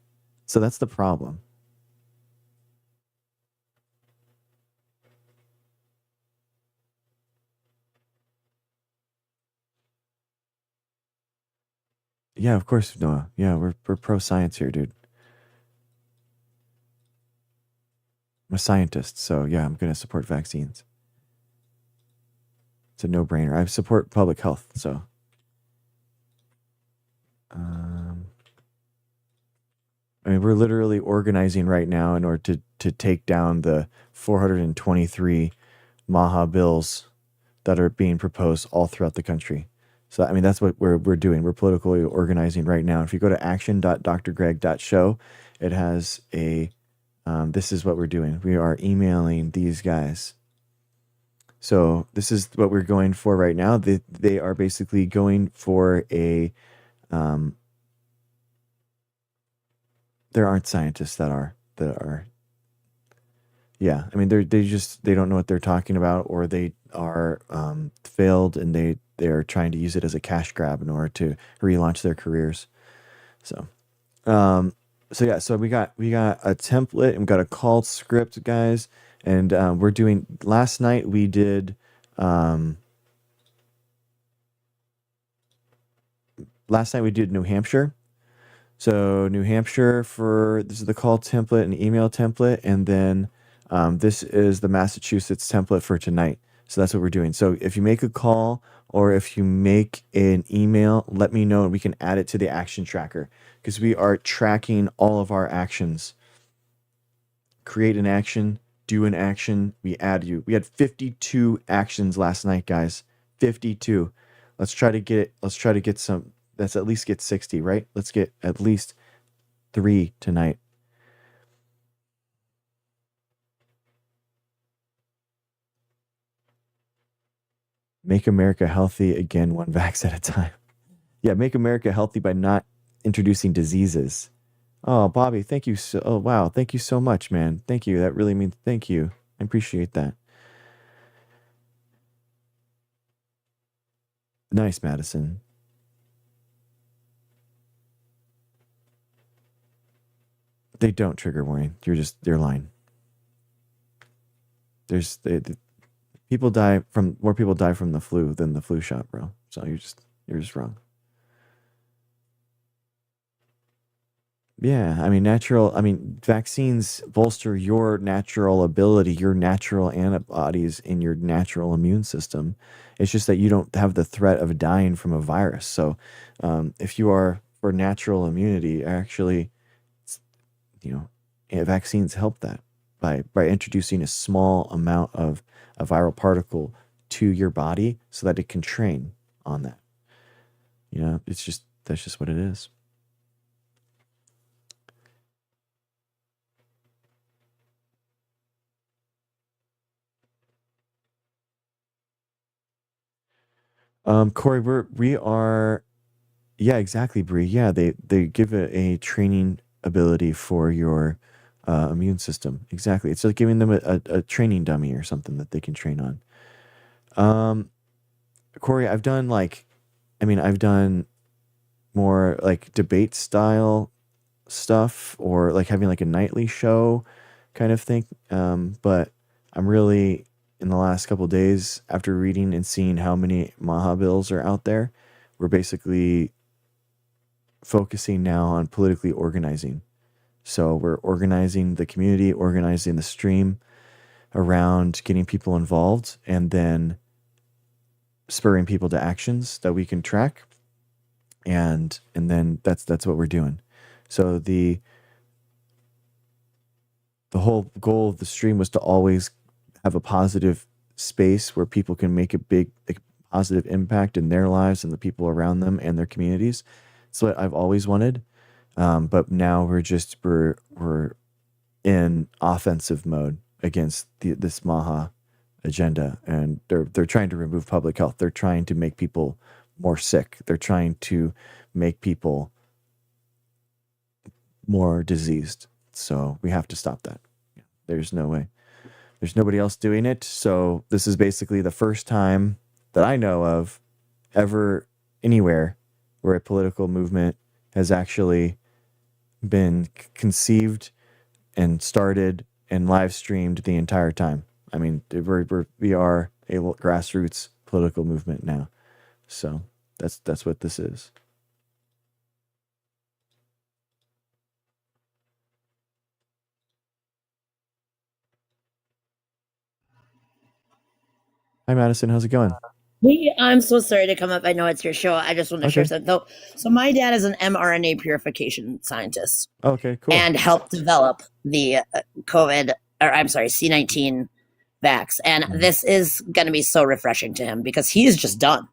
So that's the problem. Yeah, of course, Noah. Yeah, we're pro science here, dude. I'm a scientist, so yeah, I'm gonna support vaccines. It's a no brainer. I support public health, so um I mean we're literally organizing right now in order to take down the 423 Maha bills that are being proposed all throughout the country. So I mean that's what we're doing. We're politically organizing right now. If you go to action.drgreg.show, it has a this is what we're doing. We are emailing these guys. So this is what we're going for right now. They are basically going for a there aren't scientists that are yeah, I mean they don't know what they're talking about, or they are failed and they're trying to use it as a cash grab in order to relaunch their careers. So so yeah, so we got a template and we got a call script, guys, and we're doing last night we did New Hampshire. So New Hampshire for this is the call template and email template, and then this is the Massachusetts template for tonight. So that's what we're doing. So if you make a call or if you make an email, let me know and we can add it to the action tracker because we are tracking all of our actions. Create an action, do an action, we add you. We had 52 actions last night, guys. 52. Let's try to get some. Let's at least get 60, right? Let's get at least 3 tonight. Make America healthy again, one vax at a time. Yeah, make America healthy by not introducing diseases. Oh, Bobby, thank you so. Oh, wow, thank you so much, man. Thank you. That really means thank you. I appreciate that. Nice, Madison. They don't trigger warning. They're lying. There's people die from more people die from the flu than the flu shot, bro. So you're just wrong. Yeah, I mean, vaccines bolster your natural ability, your natural antibodies in your natural immune system. It's just that you don't have the threat of dying from a virus. So, if you are for natural immunity, actually, vaccines help that by introducing a small amount of a viral particle to your body so that it can train on that. That's just what it is. Corey, we are, yeah, exactly, Bree. Yeah, they give a training ability for your immune system. Exactly, it's like giving them a training dummy or something that they can train on. Corey, I've done more like debate style stuff or like having like a nightly show kind of thing. But I'm really in the last couple of days after reading and seeing how many Maha bills are out there, we're basically focusing now on politically organizing. So we're organizing the community, organizing the stream around getting people involved, and then spurring people to actions that we can track. And then that's what we're doing. So the whole goal of the stream was to always have a positive space where people can make a big positive impact in their lives and the people around them and their communities. It's what I've always wanted. But now we're in offensive mode against this Maha agenda, and they're trying to remove public health. They're trying to make people more sick. They're trying to make people more diseased. So we have to stop that. There's no way. There's nobody else doing it. So this is basically the first time that I know of ever anywhere where a political movement has actually been conceived and started and live streamed the entire time. I mean, we are a grassroots political movement now. So that's what this is. Hi, Madison. How's it going? Hey, I'm so sorry to come up. I know it's your show. I just want to share something. So my dad is an mRNA purification scientist. Okay, cool. And helped develop the C19 vax. And this is going to be so refreshing to him because he is just done.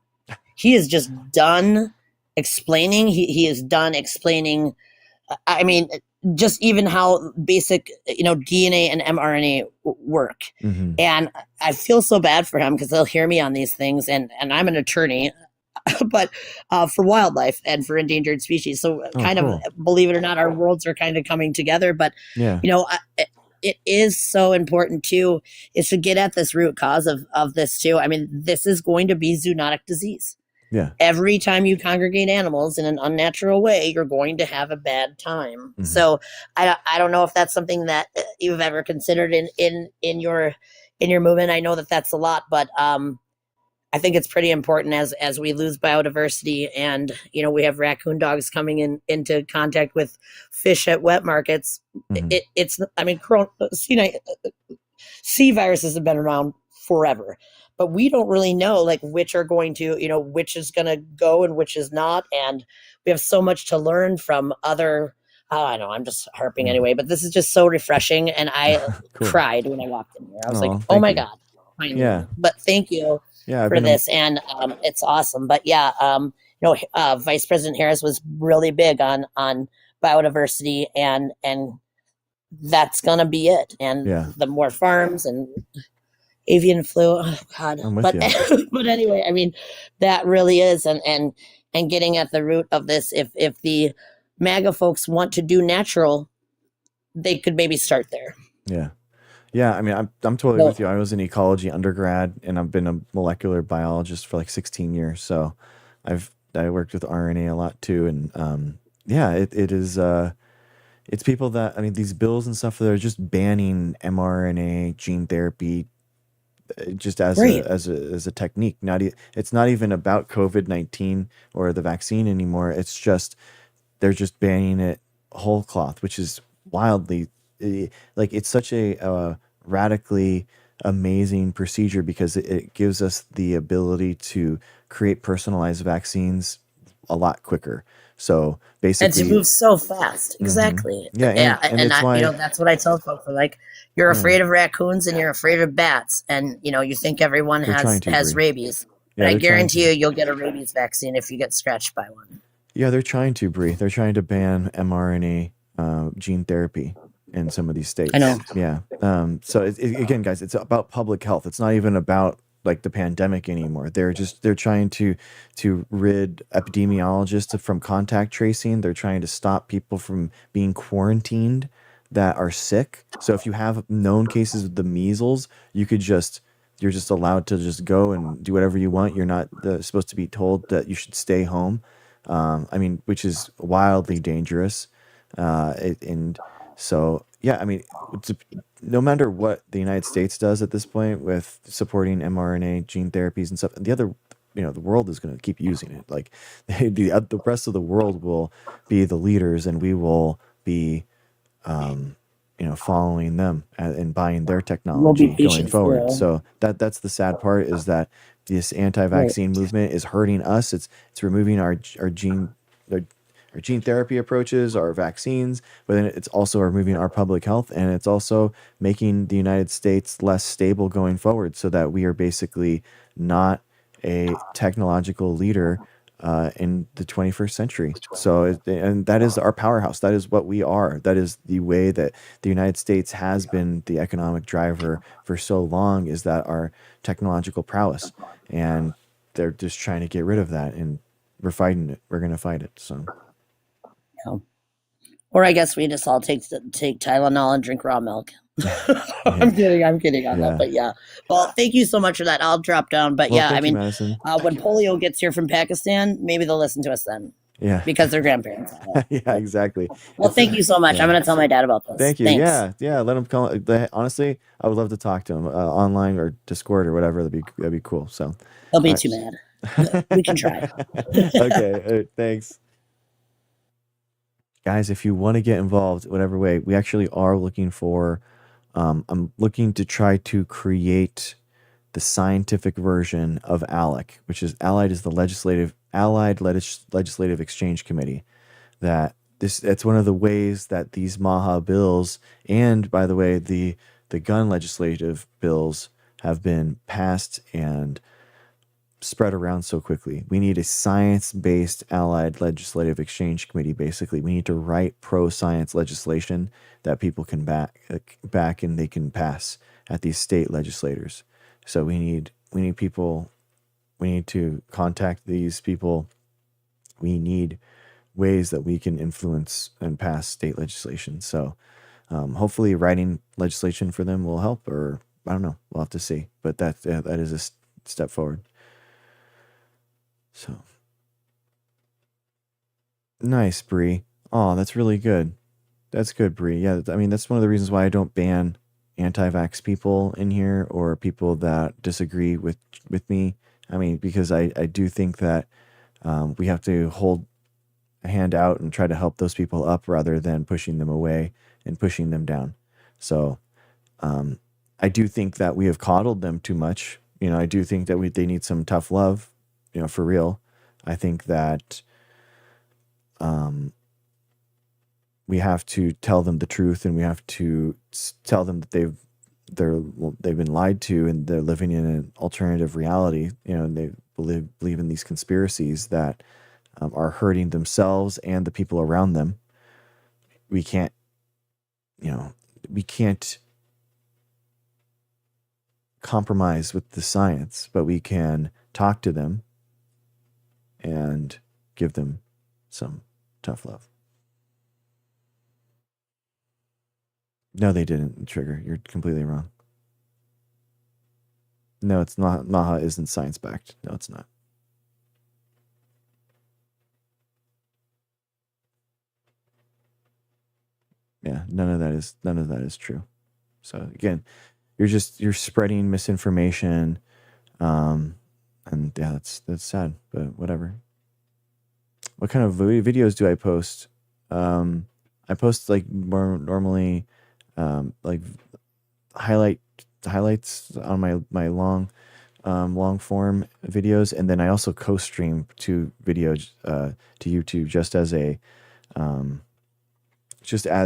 He is just done explaining. He is done explaining. I mean, just even how basic, DNA and mRNA work. Mm-hmm. And I feel so bad for him because they'll hear me on these things. And I'm an attorney, but for wildlife and for endangered species. So of, believe it or not, our worlds are kind of coming together. But, it is so important too, is to get at this root cause of this too. I mean, this is going to be zoonotic disease. Yeah. Every time you congregate animals in an unnatural way, you're going to have a bad time. Mm-hmm. So I don't know if that's something that you've ever considered in your movement. I know that that's a lot, but I think it's pretty important as we lose biodiversity and, we have raccoon dogs coming into contact with fish at wet markets. Mm-hmm. C viruses have been around forever, but we don't really know which are going to, which is going to go and which is not. And we have so much to learn from other, I know I'm just harping anyway, but this is just so refreshing. And I cried when I walked in here. I was like, oh my God. Finally. Yeah. But thank you for this. And it's awesome. But Vice President Harris was really big on biodiversity and that's going to be it. And the more farms and avian flu. Oh God. I'm with But you. but anyway, I mean, that really is and getting at the root of this. If the MAGA folks want to do natural, they could maybe start there. Yeah. Yeah, I mean, I'm totally Well, with you. I was an ecology undergrad, and I've been a molecular biologist for like 16 years. So, I worked with RNA a lot too, and yeah, it is. It's people that, I mean, these bills and stuff that are just banning mRNA gene therapy just right. as a technique. It's not even about COVID-19 or the vaccine anymore. It's just they're just banning it whole cloth, which is wildly like it's such a radically amazing procedure because it gives us the ability to create personalized vaccines a lot quicker. So And to basically, move so fast. mhm. Exactly. Yeah, Yeah. and And it's I, why, that's what I tell folks. I'm like, you're yeah, afraid of raccoons and you're afraid of bats. And, you think everyone they're trying to, has Bree. rabies. But Yeah, I they're trying guarantee to. you, you'll get a rabies vaccine if you get scratched by one. Yeah, they're trying to, Bree. They're trying to ban mRNA gene therapy in some of these I know. states. Yeah. So again, guys, it's about public health. It's not even about like the pandemic anymore. They're trying to rid epidemiologists from contact tracing. They're trying to stop people from being quarantined that are sick. So if you have known cases of the measles, you're just allowed to just go and do whatever you want. You're not supposed to be told that you should stay home. I mean, which is wildly dangerous. And so, yeah, I mean, no matter what the United States does at this point with supporting mRNA gene therapies and stuff, the world is going to keep using it. Like the rest of the world will be the leaders, and we will be, following them and buying their We'll be technology going patient. forward. Yeah. So that's the sad part, is that this Right. anti-vaccine movement is hurting us. It's removing our gene therapy approaches, our vaccines, but then it's also removing our public health, and it's also making the United States less stable going forward, so that we are basically not a technological leader in the 21st century. So, and that is our powerhouse. That is what we are. That is the way that the United States has been the economic driver for so long, is that our technological prowess. And they're just trying to get rid of that, and we're fighting it. We're going to fight it. So. Yeah. Or I guess we just all take Tylenol and drink raw milk. I'm kidding on that, but yeah. Well, thank you so much for that. I'll drop down, but Well, yeah, I thank you, mean, Madison. when polio gets here from Pakistan, maybe they'll listen to us then. Yeah. Because their grandparents had it. Yeah, exactly. Well, thank you so much. Yeah. I'm going to tell my dad about this. Thank you. Thanks. Yeah, let him come. Honestly, I would love to talk to him online or Discord or whatever. That'd be cool. So He'll be too mad. We can try. Okay, thanks. Guys, if you want to get involved, whatever way, we actually are looking for. I'm looking to try to create the scientific version of ALEC, which is Allied is the Legislative Exchange Committee. It's one of the ways that these Maha bills, and by the way, the gun legislative bills, have been passed and spread around so quickly. We need a science-based Allied Legislative Exchange Committee. Basically, we need to write pro-science legislation that people can back and they can pass at these state legislators. So we need people. We need to contact these people. We need ways that we can influence and pass state legislation. So hopefully writing legislation for them will help, or I don't know. We'll have to see. But that is a step forward. So nice, Bree. Oh, that's really good. That's good, Bree. Yeah, I mean, that's one of the reasons why I don't ban anti-vax people in here, or people that disagree with me. I mean, because I do think that we have to hold a hand out and try to help those people up, rather than pushing them away and pushing them down. So I do think that we have coddled them too much. I do think that they need some tough love, for real. I think that we have to tell them the truth, and we have to tell them that they've been lied to, and they're living in an alternative reality. And they believe in these conspiracies that are hurting themselves and the people around them. We can't compromise with the science, but we can talk to them and give them some tough love. No, they didn't, Trigger. You're completely wrong. No, it's not. Maha isn't science backed. No, it's not. Yeah, none of that is true. So again, you're spreading misinformation, and yeah, that's sad, but whatever. What kind of videos do I post? I post like more normally, like highlights on my long form videos, and then I also co-stream two videos to YouTube just as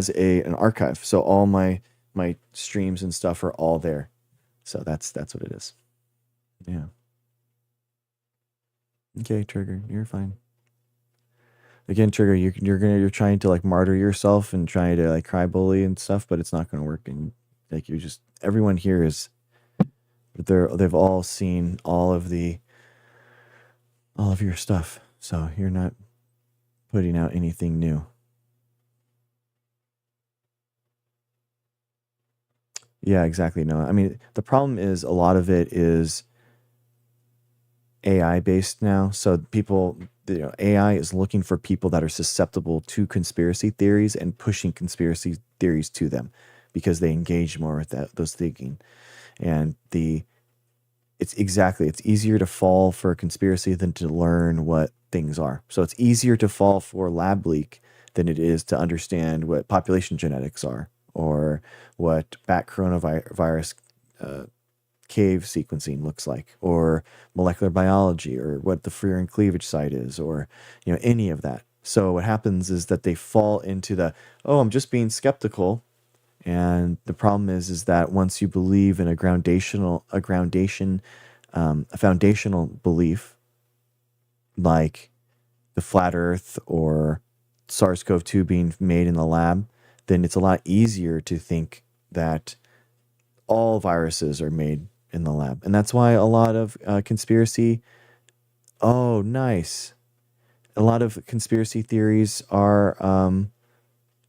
an archive. So all my streams and stuff are all there. So that's what it is. Yeah. Okay, Trigger, you're fine. Again, Trigger, you're trying to like martyr yourself and trying to like cry bully and stuff, but it's not going to work. And like everyone here is, they've all seen all of your stuff, so you're not putting out anything new. Yeah, exactly. No, I mean, the problem is a lot of it is AI based now. So people, AI is looking for people that are susceptible to conspiracy theories and pushing conspiracy theories to them because they engage more with those thinking. And it's easier to fall for a conspiracy than to learn what things are. So it's easier to fall for lab leak than it is to understand what population genetics are, or what bat coronavirus cave sequencing looks like, or molecular biology, or what the Freer cleavage site is, or any of that. So what happens is that they fall into I'm just being skeptical. And the problem is that once you believe in a foundational belief, like the flat Earth or SARS-CoV-2 being made in the lab, then it's a lot easier to think that all viruses are made in the lab. And that's why a lot of conspiracy... Oh, nice. A lot of conspiracy theories are...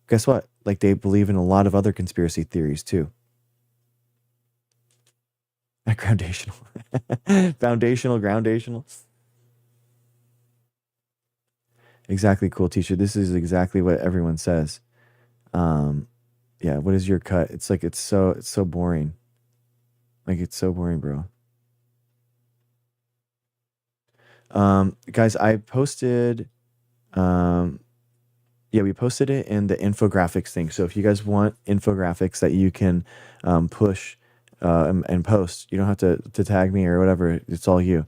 guess what? Like, they believe in a lot of other conspiracy theories, too. Groundational. Groundational. Exactly, cool teacher. This is exactly what everyone says. Yeah, what is your cut? It's like, it's so boring. Like, it's so boring, bro. Guys, I posted, we posted it in the infographics thing. So if you guys want infographics that you can push and post, you don't have to tag me or whatever. It's all you.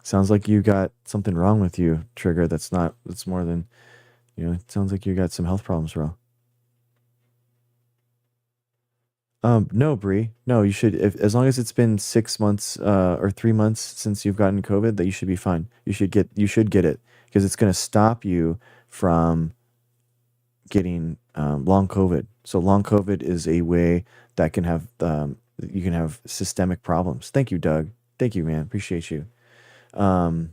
Sounds like you got something wrong with you, Trigger. That's more than, it sounds like you got some health problems, bro. No, Bree. No, you should, as long as it's been 6 months or 3 months since you've gotten COVID, that you should be fine. You should get it, because it's going to stop you from getting long COVID. So long COVID is a way that can have you can have systemic problems. Thank you, Doug. Thank you, man. Appreciate you. I'm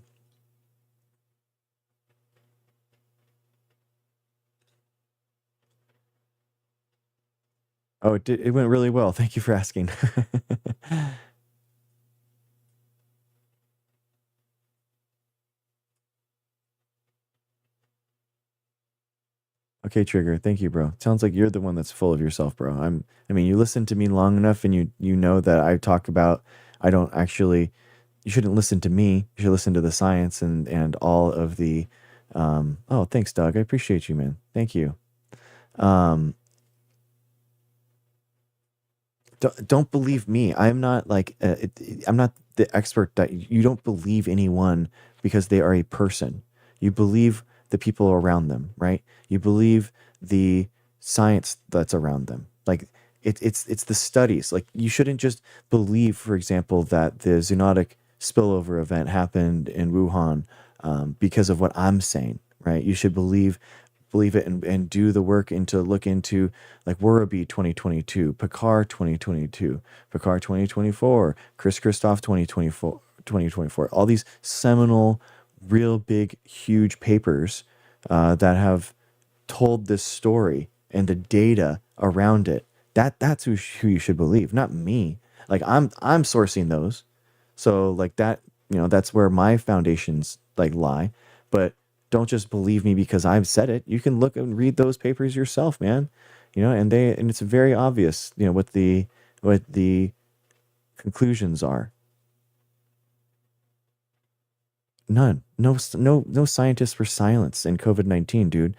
it went really well. Thank you for asking. Okay, Trigger. Thank you, bro. Sounds like you're the one that's full of yourself, bro. I mean, you listen to me long enough, and you know that I talk about. I don't actually. You shouldn't listen to me. You should listen to the science and all of the. Oh, thanks, Doug. I appreciate you, man. Thank you. Don't believe me. I'm not like I'm not the expert. That you don't believe anyone because they are a person. You believe the people around them, right? You believe the science that's around them. Like it's the studies. Like, you shouldn't just believe, for example, that the zoonotic spillover event happened in Wuhan because of what I'm saying, right? You should believe believe it and do the work into look into like Werribee 2022, Picard 2022, Picard 2024, Chris Christoph 2024, all these seminal, real big, huge papers that have told this story and the data around it. That's who you should believe, not me. Like I'm sourcing those, so like that, you know, that's where my foundations like lie. But don't just believe me because I've said it. You can look and read those papers yourself, man. You know, and it's very obvious, you know, what the conclusions are. None. No scientists were silenced in COVID-19, dude.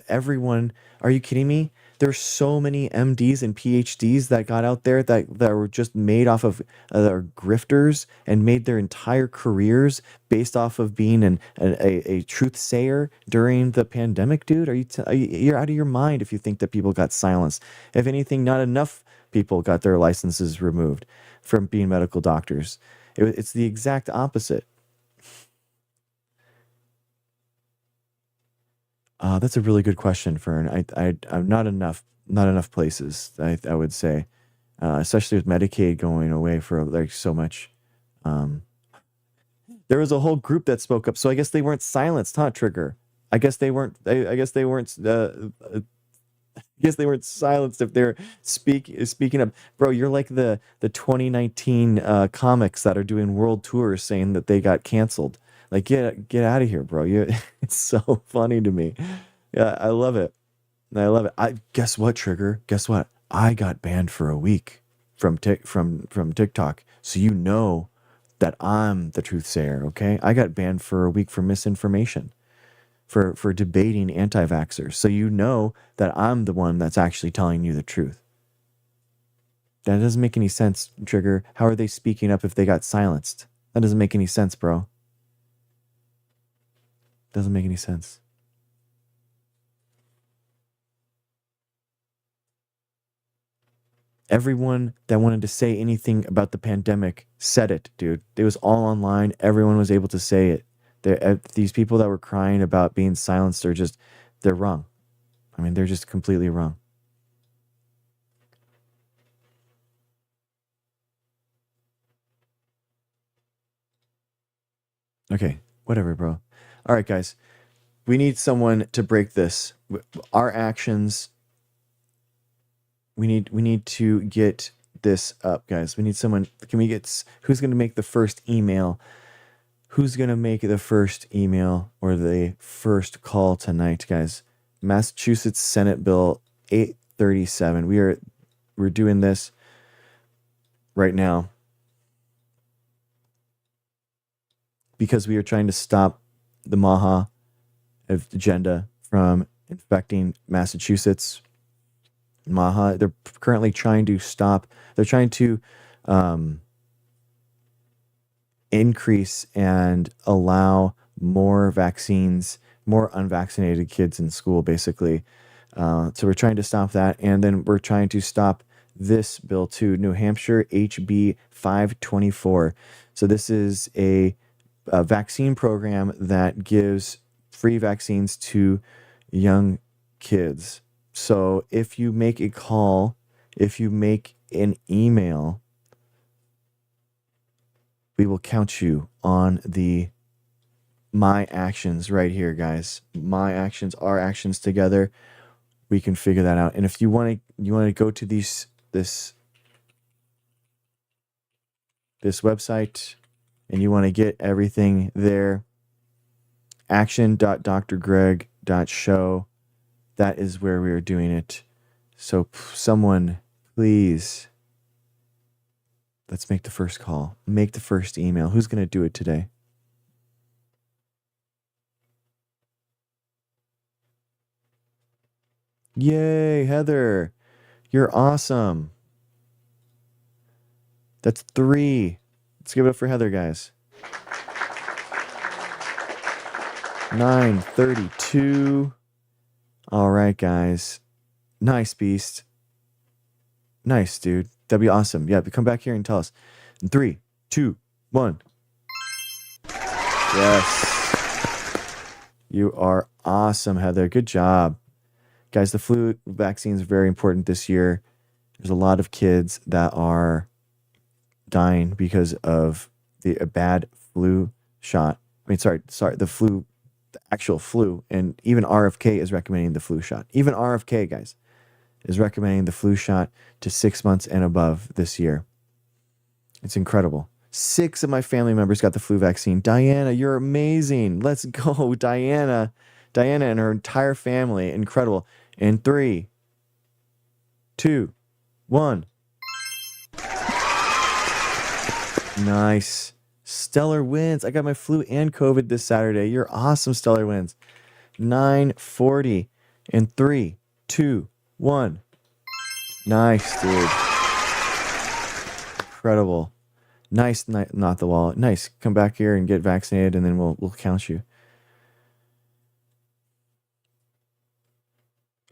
Everyone, are you kidding me? There's so many MDs and PhDs that got out there that were just made off of grifters and made their entire careers based off of being a truth sayer during the pandemic, dude. You're out of your mind if you think that people got silenced. If anything, not enough people got their licenses removed from being medical doctors. It's the exact opposite. That's a really good question, Fern. I'm not enough places. I would say, especially with Medicaid going away for like so much. There was a whole group that spoke up, so I guess they weren't silenced, huh? Trigger. I guess they weren't. I guess they weren't. I guess they weren't silenced if they're speaking up. Bro, you're like the 2019 comics that are doing world tours saying that they got canceled. Like, get out of here, bro. It's so funny to me. Yeah, I love it. I love it. Guess what, Trigger? Guess what? I got banned for a week from TikTok. So you know that I'm the truth sayer, okay? I got banned for a week for misinformation, for debating anti-vaxxers. So you know that I'm the one that's actually telling you the truth. That doesn't make any sense, Trigger. How are they speaking up if they got silenced? That doesn't make any sense, bro. Doesn't make any sense. Everyone that wanted to say anything about the pandemic said it, dude. It was all online. Everyone was able to say it. These people that were crying about being silenced they're wrong. I mean, they're just completely wrong. Okay, whatever, bro. All right, guys. We need someone to break this. Our actions. We need to get this up, guys. We need someone. Who's going to make the first email? Who's going to make the first email or the first call tonight, guys? Massachusetts Senate Bill 837. We're doing this right now because we are trying to stop the Maha agenda from infecting Massachusetts. Maha, they're currently trying to stop. They're trying to increase and allow more vaccines, more unvaccinated kids in school, basically. So we're trying to stop that, and then we're trying to stop this bill too, New Hampshire HB 524. So this is a vaccine program that gives free vaccines to young kids. So if you make a call, if you make an email, we will count you on the my actions right here, guys. My actions, our actions together. We can figure that out. And if you want to go to this website and you want to get everything there, action.drgreg.show. That is where we are doing it. So someone, please, let's make the first call. Make the first email. Who's going to do it today? Yay, Heather. You're awesome. That's 3. Let's give it up for Heather, guys. 932. All right, guys. Nice, Beast. Nice, dude. That'd be awesome. Yeah, come back here and tell us. In 3, 2, 1. Yes. You are awesome, Heather. Good job. Guys, the flu vaccine is very important this year. There's a lot of kids that are dying because of a bad flu shot. I mean, sorry, the actual flu. And even RFK is recommending the flu shot. Even RFK, guys, is recommending the flu shot to 6 months and above this year. It's incredible. 6 of my family members got the flu vaccine. Diana, you're amazing. Let's go, Diana. Diana and her entire family. Incredible. In 3, 2, 1. Nice. Stellar wins. I got my flu and COVID this Saturday. You're awesome, Stellar wins. 940. In 3, 2, 1. Nice, dude. Incredible. Nice, not the wallet. Nice. Come back here and get vaccinated, and then we'll count you.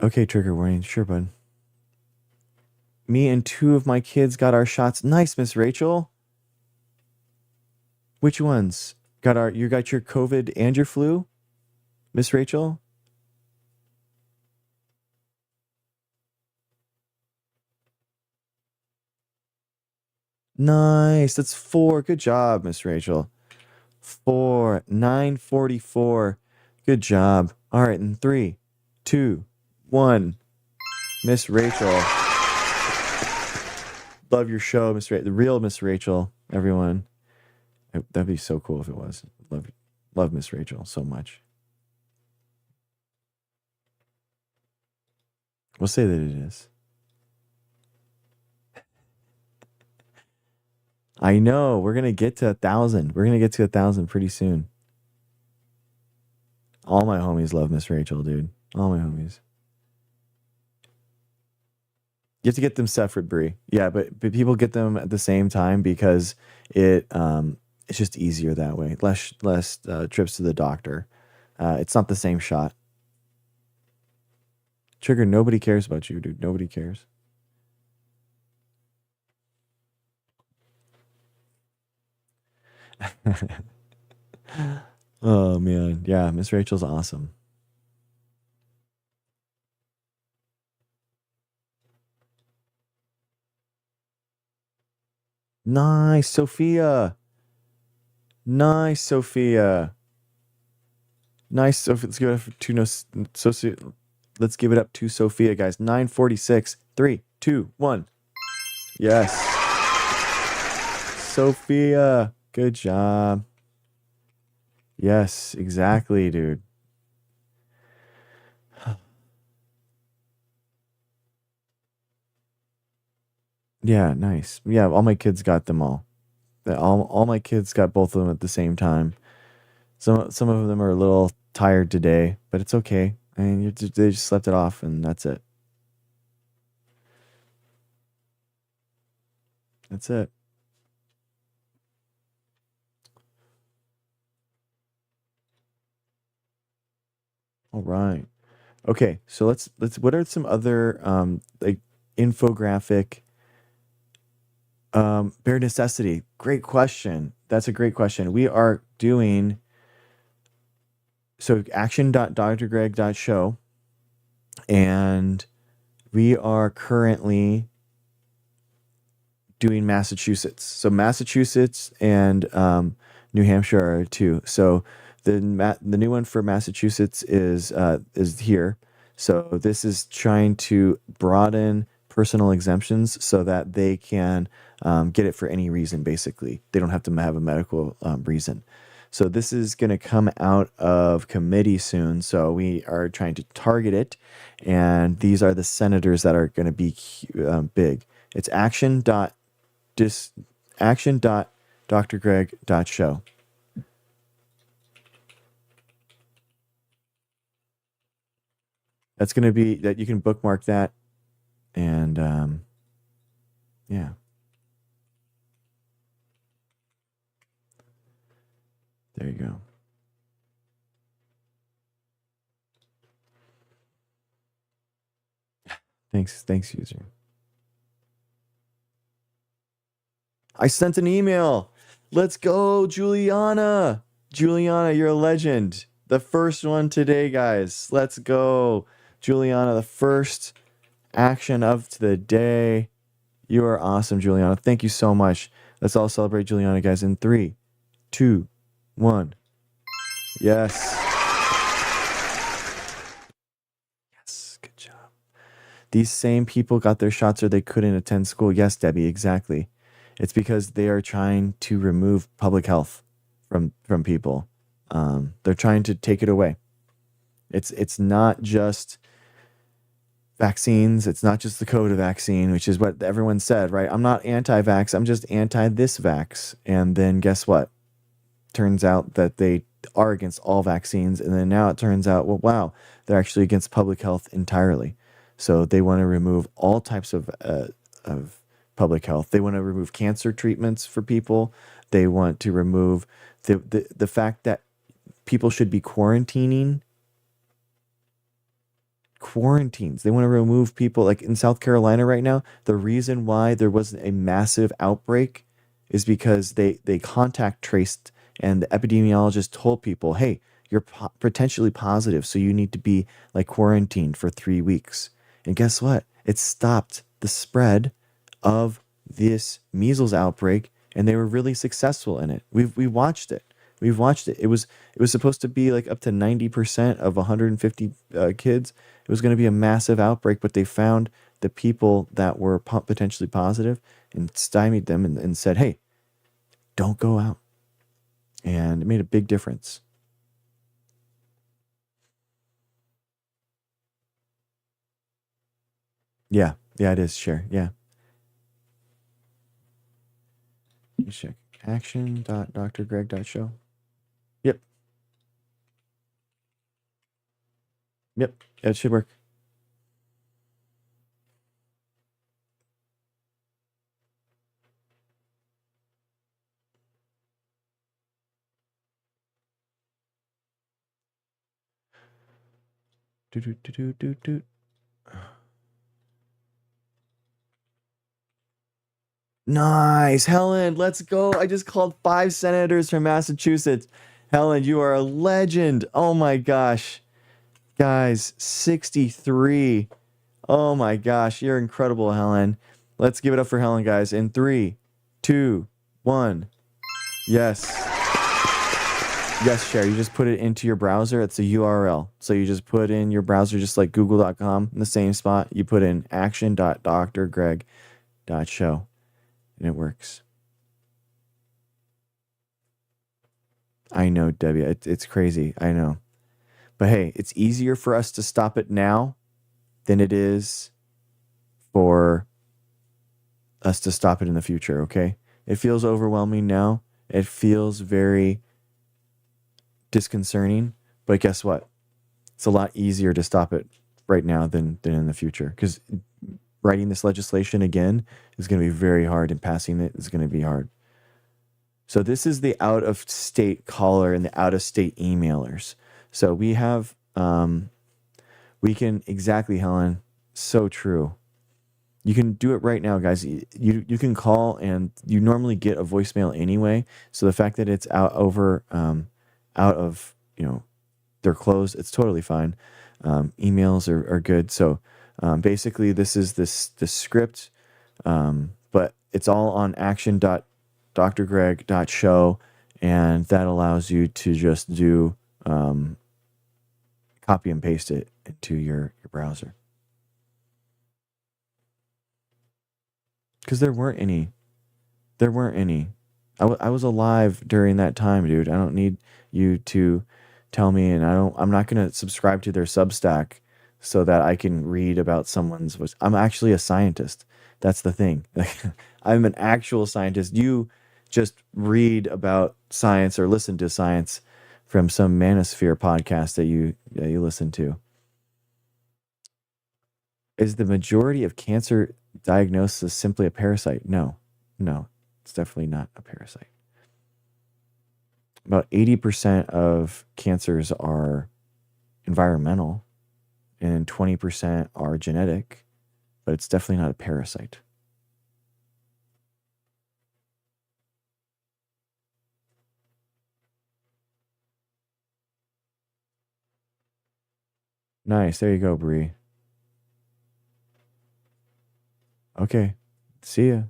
Okay, trigger warning. Sure, bud. Me and 2 of my kids got our shots. Nice, Miss Rachel. Which ones? You got your COVID and your flu, Miss Rachel? Nice. That's 4. Good job, Miss Rachel. 4. 944. Good job. All right, in 3, 2, 1. Miss Rachel. Love your show, the real Miss Rachel, everyone. That'd be so cool if it was. Love Miss Rachel so much. We'll say that it is. I know. We're going to get to 1,000. We're going to get to 1,000 pretty soon. All my homies love Miss Rachel, dude. All my homies. You have to get them separate, Brie. Yeah, but people get them at the same time because it's just easier that way. Less trips to the doctor. It's not the same shot. Trigger, nobody cares about you, dude. Nobody cares. Oh, man. Yeah, Miss Rachel's awesome. Nice, Sophia. Nice, Sophia. Nice, Sophia. Let's give it up to let's give it up to Sophia, guys. 946. 3, 2, 1. Yes. Sophia. Good job. Yes, exactly, dude. Yeah, nice. Yeah, all my kids got them all. All my kids got both of them at the same time. Some of them are a little tired today, but it's okay. I mean, they just slept it off, and that's it. That's it. All right. Okay, so let's. What are some other like infographic bare necessity? Great question. That's a great question. We are doing action.drgreg.show, and we are currently doing Massachusetts. So Massachusetts and New Hampshire are 2. So the new one for Massachusetts is here. So this is trying to broaden personal exemptions so that they can get it for any reason. Basically, they don't have to have a medical reason. So this is going to come out of committee soon. So we are trying to target it, and these are the senators that are going to be big. It's action.drgreg.show. That's going to be that you can bookmark that, and yeah. There you go. Thanks, user. I sent an email. Let's go, Juliana. Juliana, you're a legend. The first one today, guys. Let's go. Juliana, the first action of the day. You are awesome, Juliana. Thank you so much. Let's all celebrate Juliana, guys, in 3, 2, 1. Yes. Yes, good job. These same people got their shots or they couldn't attend school. Yes, Debbie, exactly. It's because they are trying to remove public health from people. They're trying to take it away. It's not just vaccines. It's not just the COVID vaccine, which is what everyone said, right? I'm not anti-vax. I'm just anti this vax. And then guess what? Turns out that they are against all vaccines. And then now it turns out, well, wow, they're actually against public health entirely. So they want to remove all types of public health. They want to remove cancer treatments for people. They want to remove the fact that people should be quarantines. They want to remove people. Like in South Carolina right now, the reason why there wasn't a massive outbreak is because they contact traced, and the epidemiologist told people, hey, you're potentially positive, so you need to be like quarantined for 3 weeks. And guess what? It stopped the spread of this measles outbreak, and they were really successful in it. We watched it. We've watched it. It was supposed to be like up to 90% of 150 kids. It was going to be a massive outbreak, but they found the people that were potentially positive and stymied them and said, hey, don't go out. And it made a big difference. Yeah, it is. Share. Yeah. Let me check. Action.drgreg.show. Yep. Yep. It should work. Do. Nice, Helen. Let's go. I just called 5 senators from Massachusetts. Helen, you are a legend. Oh my gosh. Guys, 63. Oh my gosh, you're incredible, Helen. Let's give it up for Helen, guys. In 3, 2, 1. Yes. Yes, Cher. You just put it into your browser. It's a URL. So you just put in your browser, just like google.com, in the same spot. You put in action.drgreg.show, and it works. I know, Debbie. It's crazy. I know. But hey, it's easier for us to stop it now than it is for us to stop it in the future, okay? It feels overwhelming now. It feels very disconcerting. But guess what? It's a lot easier to stop it right now than in the future. Because writing this legislation again is going to be very hard, and passing it is going to be hard. So this is the out-of-state caller and the out-of-state emailers. So we have, we can, exactly, Helen, so true. You can do it right now, guys. You can call, and you normally get a voicemail anyway. So the fact that it's out of, they're closed, it's totally fine. Emails are good. So basically this is this script, but it's all on action.drgreg.show, and that allows you to just do copy and paste it into your browser. Because there weren't any. I was alive during that time, dude. I don't need you to tell me, and I'm not going to subscribe to their Substack so that I can read about someone's. I'm actually a scientist. That's the thing. I'm an actual scientist. You just read about science or listen to science from some manosphere podcast that you listen to. Is the majority of cancer diagnosis simply a parasite? No, it's definitely not a parasite. About 80% of cancers are environmental, and 20% are genetic, but it's definitely not a parasite. Nice. There you go, Bree. Okay. See ya.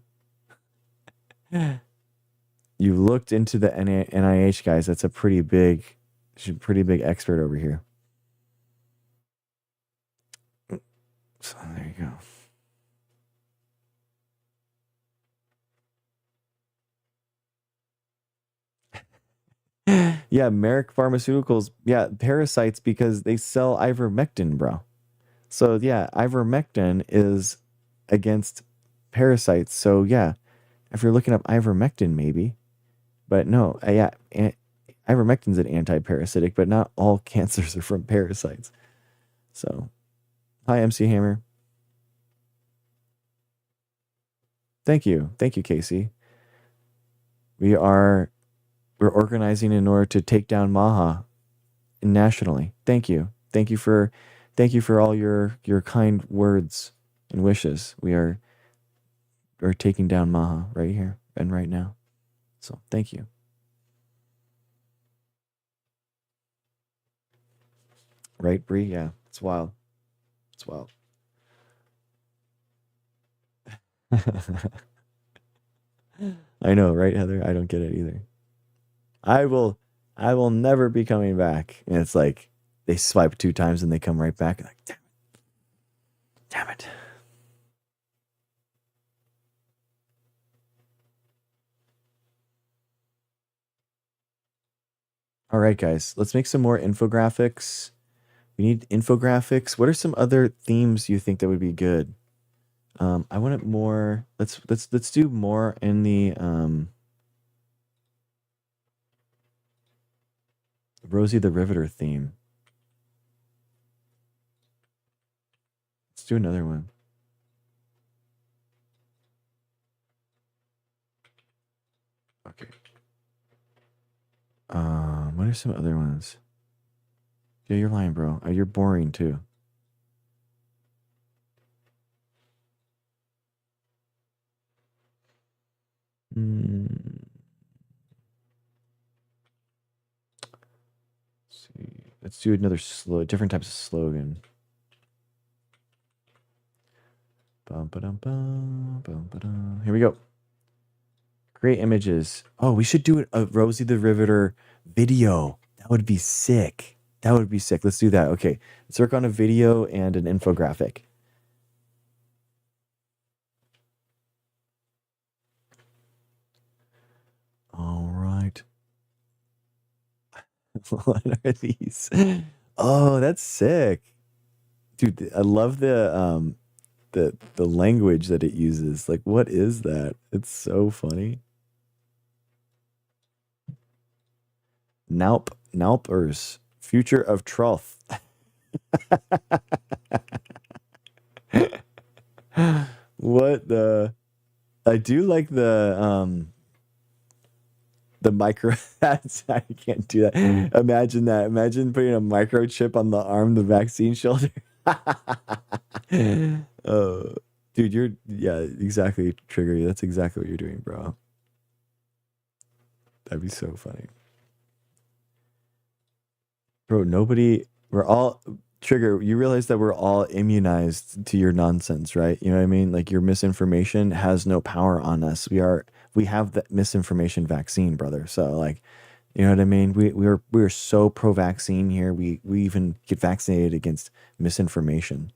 You looked into the NIH, guys. That's a pretty big expert over here. So there you go. Yeah, Merck Pharmaceuticals. Yeah, parasites because they sell ivermectin, bro. So yeah, ivermectin is against parasites. So yeah, if you're looking up ivermectin, maybe. But no, yeah, ivermectin's an anti-parasitic, but not all cancers are from parasites. So, hi, MC Hammer. Thank you, Casey. We're organizing in order to take down Maha nationally. Thank you for all your kind words and wishes. We're taking down Maha right here and right now. So thank you. Right, Bree? Yeah, it's wild. It's wild. I know, right, Heather? I don't get it either. I will never be coming back. And it's like they swipe 2 times and they come right back. Like, damn it. All right, guys, let's make some more infographics. We need infographics. What are some other themes you think that would be good? I want it more. Let's do more in the Rosie the Riveter theme. Let's do another one. Okay. What are some other ones? Yeah, you're lying, bro. You're boring too. Let's see. Let's do another different types of slogan. Here we go. Create images. Oh, we should do a Rosie the Riveter video. That would be sick. Let's do that. Okay. Let's work on a video and an infographic. All right. What are these? Oh, that's sick. Dude, I love the language that it uses. Like, what is that? It's so funny. Nalpers. Future of Truth. What the? I do like the micro. That's I can't do that. Imagine that. Imagine putting a microchip on the arm, the vaccine shoulder. Oh, dude, exactly, Trigger. That's exactly what you're doing, bro. That'd be so funny. Bro, we're all, Trigger, you realize that we're all immunized to your nonsense, right? You know what I mean? Like, your misinformation has no power on us. We have the misinformation vaccine, brother. So, like, you know what I mean? We're so pro-vaccine here. We even get vaccinated against misinformation.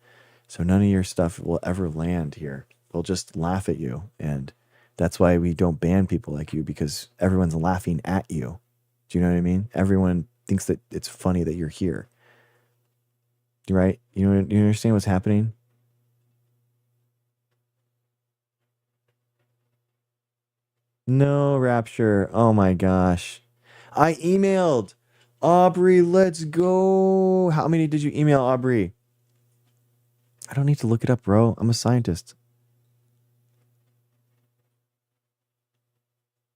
So none of your stuff will ever land here. We'll just laugh at you. And that's why we don't ban people like you, because everyone's laughing at you. Do you know what I mean? Everyone thinks that it's funny that you're here. Right? You understand what's happening? No, Rapture. Oh my gosh. I emailed Aubrey. Let's go. How many did you email, Aubrey? I don't need to look it up, bro. I'm a scientist.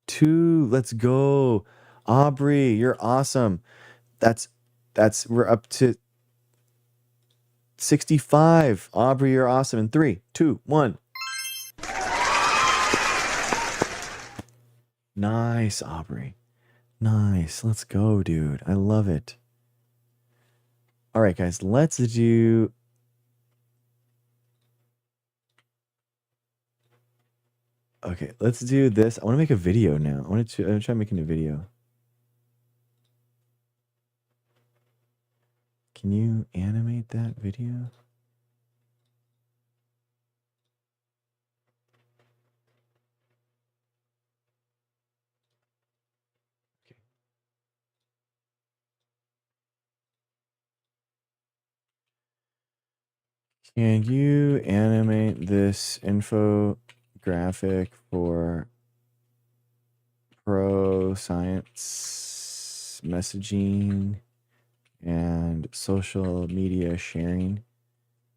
2. Let's go. Aubrey, you're awesome. We're up to 65. Aubrey, you're awesome. In 3, 2, 1. Nice, Aubrey. Nice. Let's go, dude. I love it. All right, guys, let's do. Okay, let's do this. I want to make a video now. I'm gonna try making a video. Can you animate that video? Can you animate this infographic for pro science messaging and social media sharing?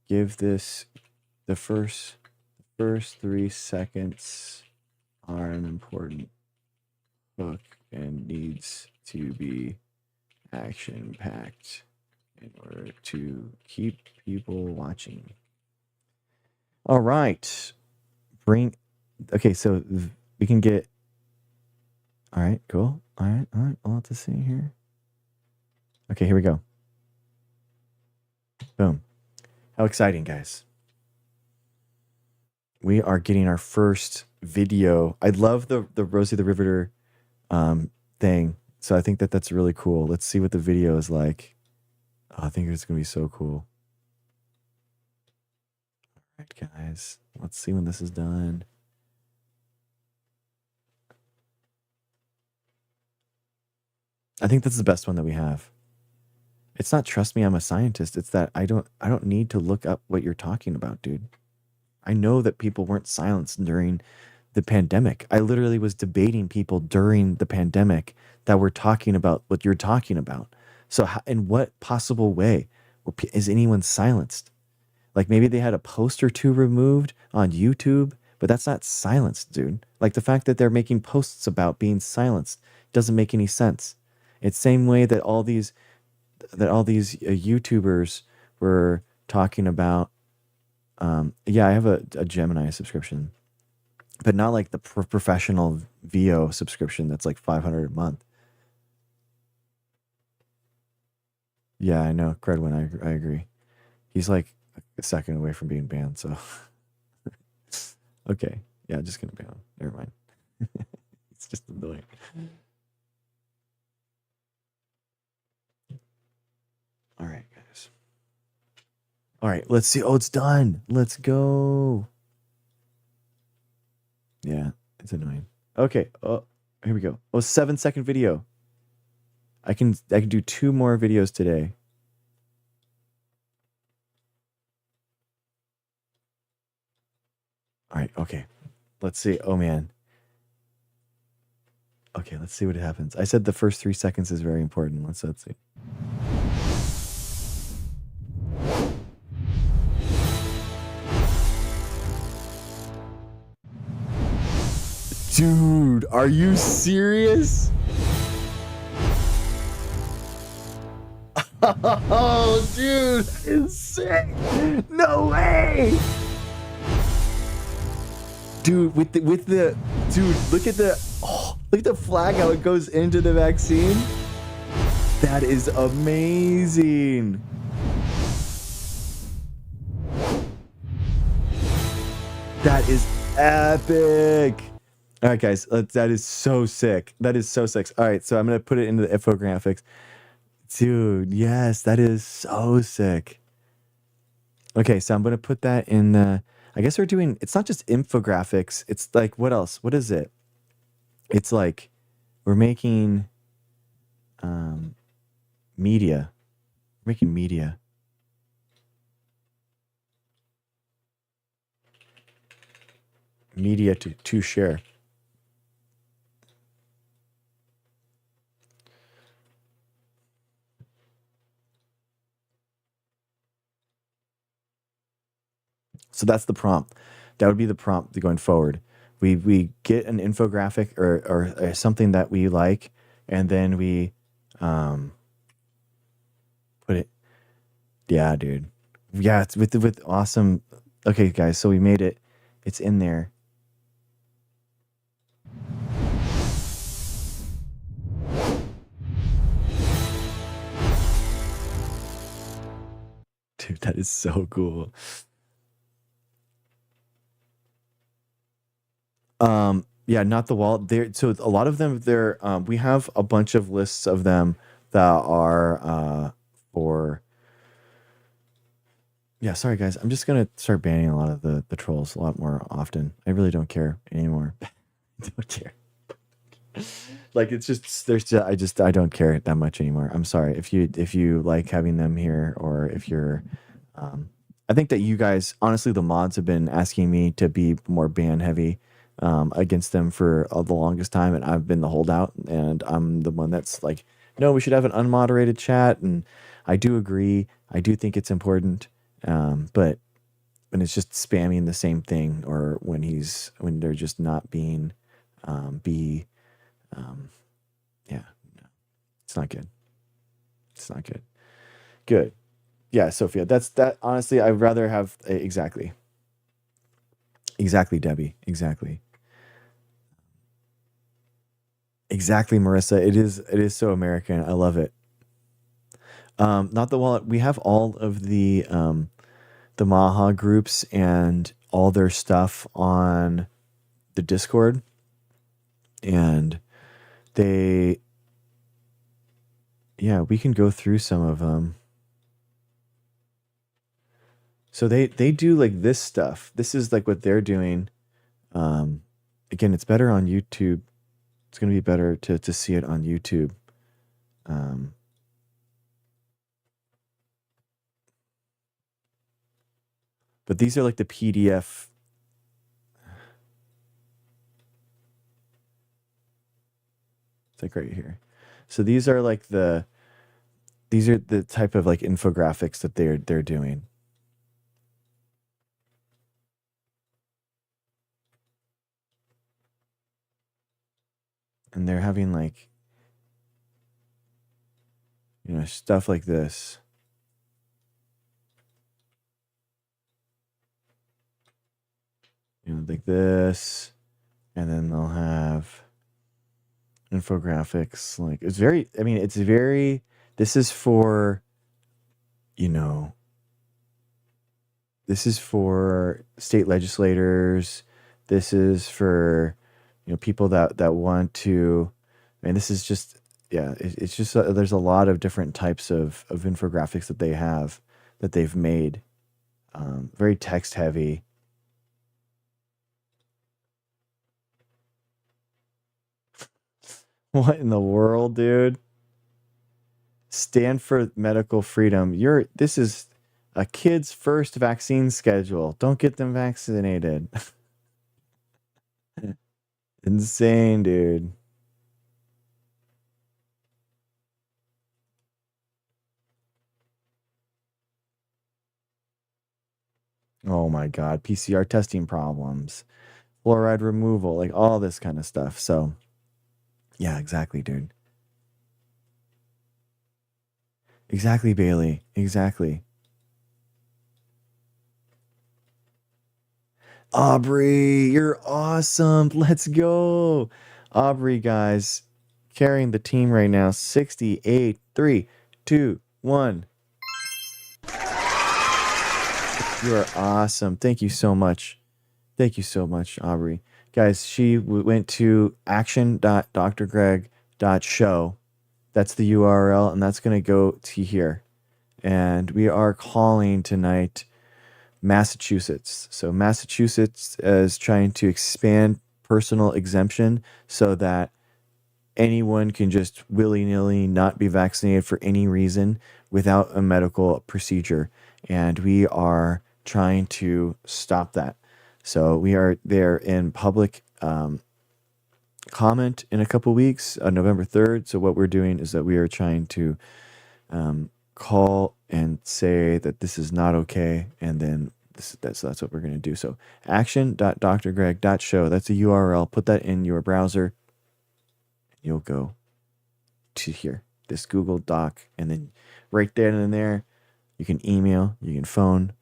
Give this the first 3 seconds are an important hook and needs to be action packed in order to keep people watching. All right. Okay, so we can get. All right, cool. All right. I'll have to see here. Okay, here we go. Boom. How exciting, guys. We are getting our first video. I love the Rosie the Riveter thing. So I think that's really cool. Let's see what the video is like. Oh, I think it's going to be so cool. All right, guys. Let's see when this is done. I think that's the best one that we have. It's not trust me, I'm a scientist. It's that I don't need to look up what you're talking about, dude. I know that people weren't silenced during the pandemic. I literally was debating people during the pandemic that were talking about what you're talking about. So in what possible way is anyone silenced? Like maybe they had a post or two removed on YouTube, but that's not silenced, dude. Like the fact that they're making posts about being silenced doesn't make any sense. It's same way that all these YouTubers were talking about. Yeah, I have a Gemini subscription, but not like the professional VO subscription that's like $500 a month. Yeah, I know. Credwin, I agree. He's like a second away from being banned, so. Okay. Yeah, just gonna ban him. Never mind. It's just annoying. All right, guys. All right, let's see. Oh, it's done. Let's go. Yeah, it's annoying. Okay. Oh, here we go. Oh, 7-second video. I can do 2 more videos today. All right. Okay. Let's see. Oh man. Okay, let's see what happens. I said the first 3 seconds is very important. Let's see. Dude, are you serious? Oh, dude, that is sick. No way. Dude, with the dude, look at the flag how it goes into the vaccine. That is amazing. That is epic. All right, guys, that is so sick. That is so sick. All right, so I'm gonna put it into the infographics. Dude, yes, that is so sick. Okay, so I'm gonna put that in the. I guess we're doing. It's not just infographics. It's like what else? What is it? It's like we're making media. We're making media. Media to share. So that's the prompt. That would be the prompt going forward. We get an infographic or something that we like, and then we put it. Yeah, dude. Yeah, it's with awesome. Okay, guys. So we made it. It's in there. That is so cool. Yeah, not the wall. There, so a lot of them, there. We have a bunch of lists of them that are for. Yeah, sorry guys. I'm just gonna start banning a lot of the trolls a lot more often. I really don't care anymore. I don't care. Like it's just I don't care that much anymore. I'm sorry if you like having them here, or if you're I think that you guys, honestly, the mods have been asking me to be more ban heavy against them for the longest time, and I've been the holdout, and I'm the one that's like, no, we should have an unmoderated chat, and I do agree. I do think it's important, but when it's just spamming the same thing, or when they're just not being yeah, no, it's not good. It's not good. Good. Yeah, Sophia, that's that. Honestly, I'd rather have exactly, Debbie, exactly, Marissa. It is so American. I love it. Not the wallet. We have all of the Maha groups and all their stuff on the Discord, and they, yeah, we can go through some of them. So they do like this stuff. This is like what they're doing. Again, it's better on YouTube. It's going to be better to see it on YouTube. But these are like the PDF. It's like right here. So these are the type of like infographics that they're doing. And they're having like, stuff like this. Like this, and then they'll have infographics. Like it's very, this is for, this is for state legislators. This is for, people that want to, this is just, yeah, it's just, there's a lot of different types of infographics that they've made. Very text heavy. What in the world, dude? Stand for medical freedom. This is a kid's first vaccine schedule. Don't get them vaccinated. Insane, dude. Oh my God. PCR testing problems, fluoride removal, like all this kind of stuff. So, yeah, exactly, dude. Exactly, Bailey. Exactly. Aubrey, you're awesome. Let's go. Aubrey, guys, carrying the team right now. 68, 3, 2, 1. You are awesome. Thank you so much. Thank you so much, Aubrey. Guys, she went to action.drgreg.show. That's the URL, and that's going to go to here. And we are calling tonight Massachusetts. So Massachusetts is trying to expand personal exemption so that anyone can just willy-nilly not be vaccinated for any reason without a medical procedure. And we are trying to stop that. So we are there in public comment in a couple weeks on November 3rd. So what we're doing is that we are trying to call and say that this is not okay, and then that's what we're going to do. So action.drgreg.show, that's a URL. Put that in your browser. You'll go to here, this Google Doc, and then right there and there, you can email, you can phone,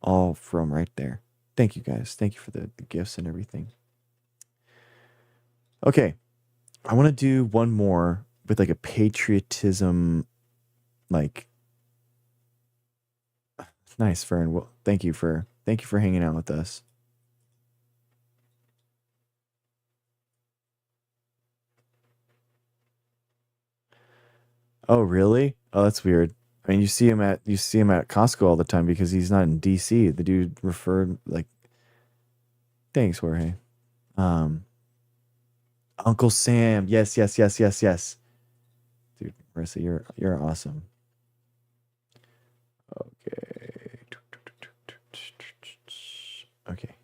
all from right there. Thank you, guys. Thank you for the gifts and everything. Okay, I want to do one more with like a patriotism, like Nice, Fern. Well, thank you for hanging out with us. Oh, really? Oh, that's weird. I mean, you see him at Costco all the time because he's not in DC. The dude referred like, thanks, Jorge. Uncle Sam. Yes, yes, yes, yes, yes. Dude, Marissa, you're awesome. Okay. Okay.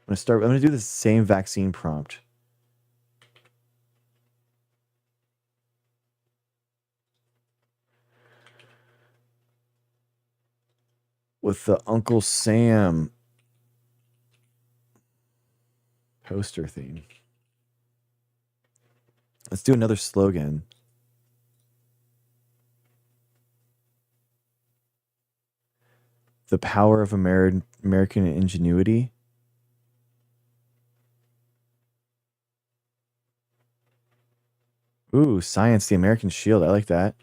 I'm gonna do the same vaccine prompt. With the Uncle Sam poster theme. Let's do another slogan. The power of American ingenuity. Ooh, science, the American shield. I like that.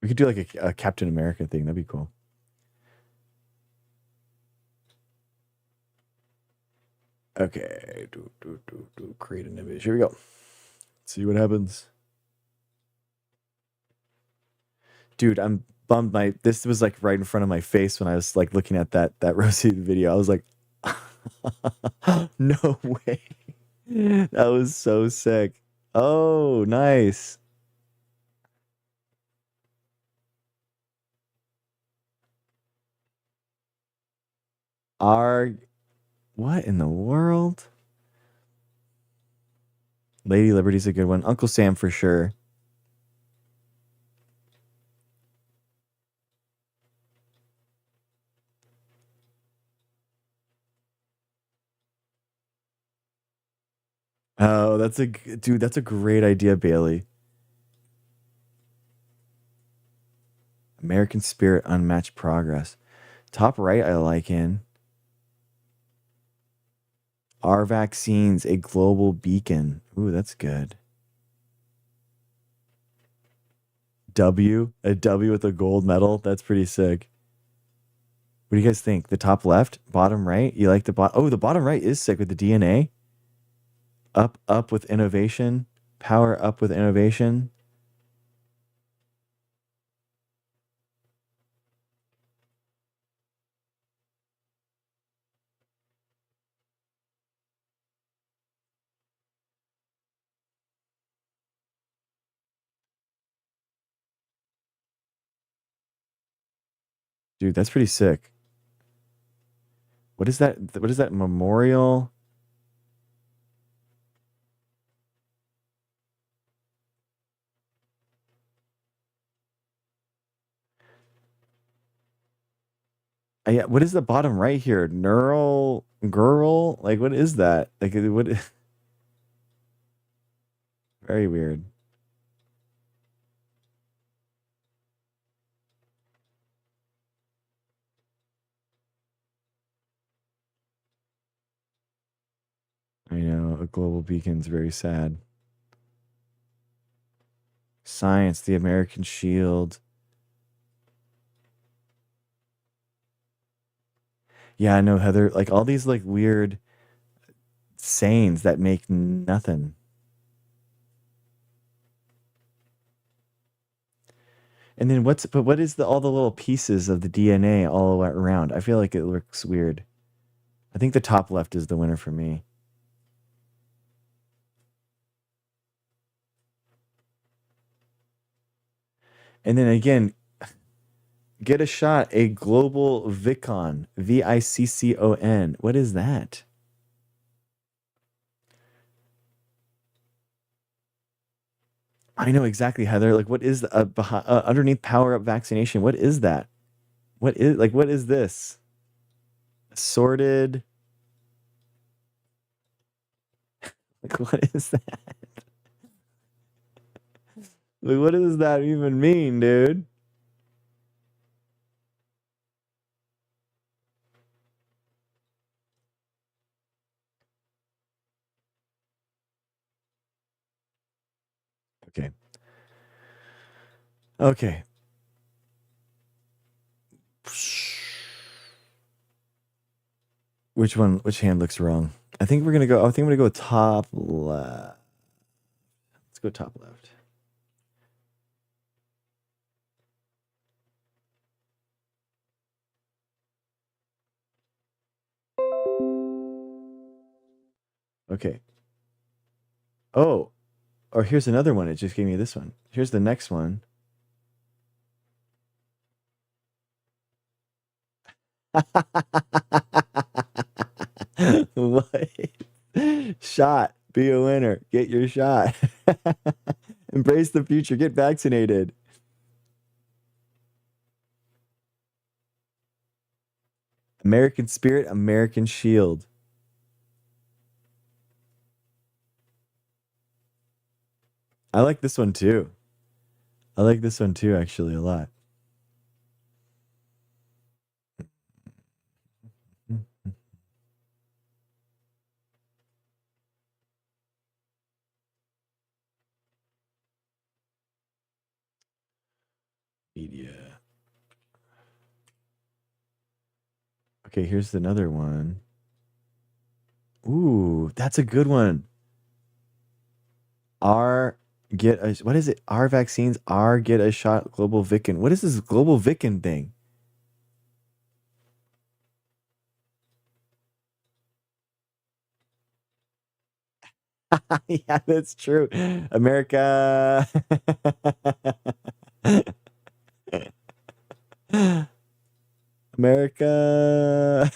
We could do like a Captain America thing. That'd be cool. Okay. Create an image. Here we go. Let's see what happens. Dude, I'm bummed. This was like right in front of my face when I was like looking at that Rosie video. I was like, no way. That was so sick. Oh, nice. What in the world? Lady Liberty's a good one. Uncle Sam for sure. Oh, that's a great idea, Bailey. American spirit, unmatched progress. Top right, I like in. Our vaccines, a global beacon. Ooh, that's good. A W with a gold medal. That's pretty sick. What do you guys think? The top left, bottom right? You like the bottom? Oh, the bottom right is sick with the DNA. Up with innovation. Power up with innovation. Dude, that's pretty sick. What is that? What is that memorial? Yeah, what is the bottom right here? Neural girl? Like, what is that? Like, what? Very weird. I know a global beacon's very sad. Science, the American shield. Yeah, I know, Heather. Like all these like weird sayings that make nothing. And then what is all the little pieces of the DNA all around? I feel like it looks weird. I think the top left is the winner for me. And then again, get a shot, a global Vicon, VICCON. What is that? I know exactly, Heather. Like, what is underneath power up vaccination? What is that? What is this? Sorted. Like, what is that? Like, what does that even mean, dude? Okay. Okay. Which one? Which hand looks wrong? I think I'm gonna go top left. Let's go top left. Okay. Oh, or here's another one. It just gave me this one. Here's the next one. What? Shot. Be a winner. Get your shot. Embrace the future. Get vaccinated. American spirit, American shield. I like this one too. I like this one too, actually, a lot. Media. Okay, here's another one. Ooh, that's a good one. What is it? Our vaccines, get a shot, global Vicken. What is this global Vicken thing? Yeah, that's true. America. America.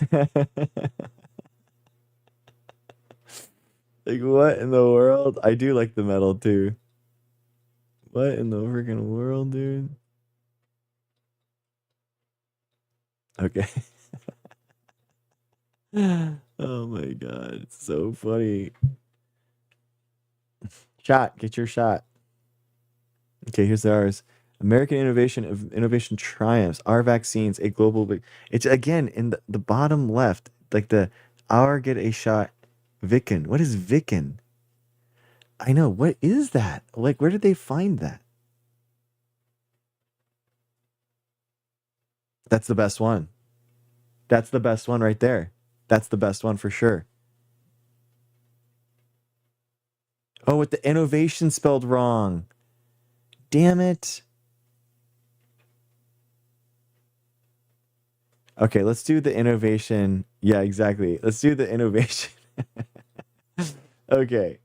Like, what in the world? I do like the metal too. What in the freaking world, dude? Okay. Oh my god, it's so funny. Shot, get your shot. Okay, here's ours. American innovation triumphs. Our vaccines, a global. It's again in the bottom left, like the our get a shot. Vicken. What is Vicken? I know. What is that? Like, where did they find that? That's the best one. That's the best one right there. That's the best one for sure. Oh, with the innovation spelled wrong. Damn it. Okay, let's do the innovation. Yeah, exactly. Let's do the innovation. Okay.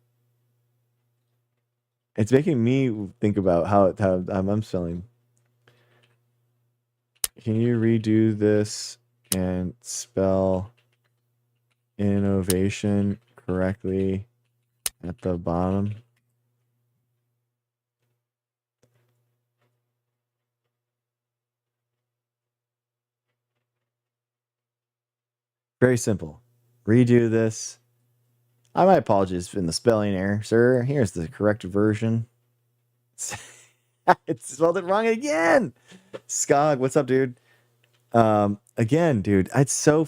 It's making me think about how I'm spelling. Can you redo this and spell innovation correctly at the bottom? Very simple. Redo this. My apologies for the spelling error, sir. Here's the correct version. It spelled it wrong again. Skog, what's up, dude? Again, dude, it's so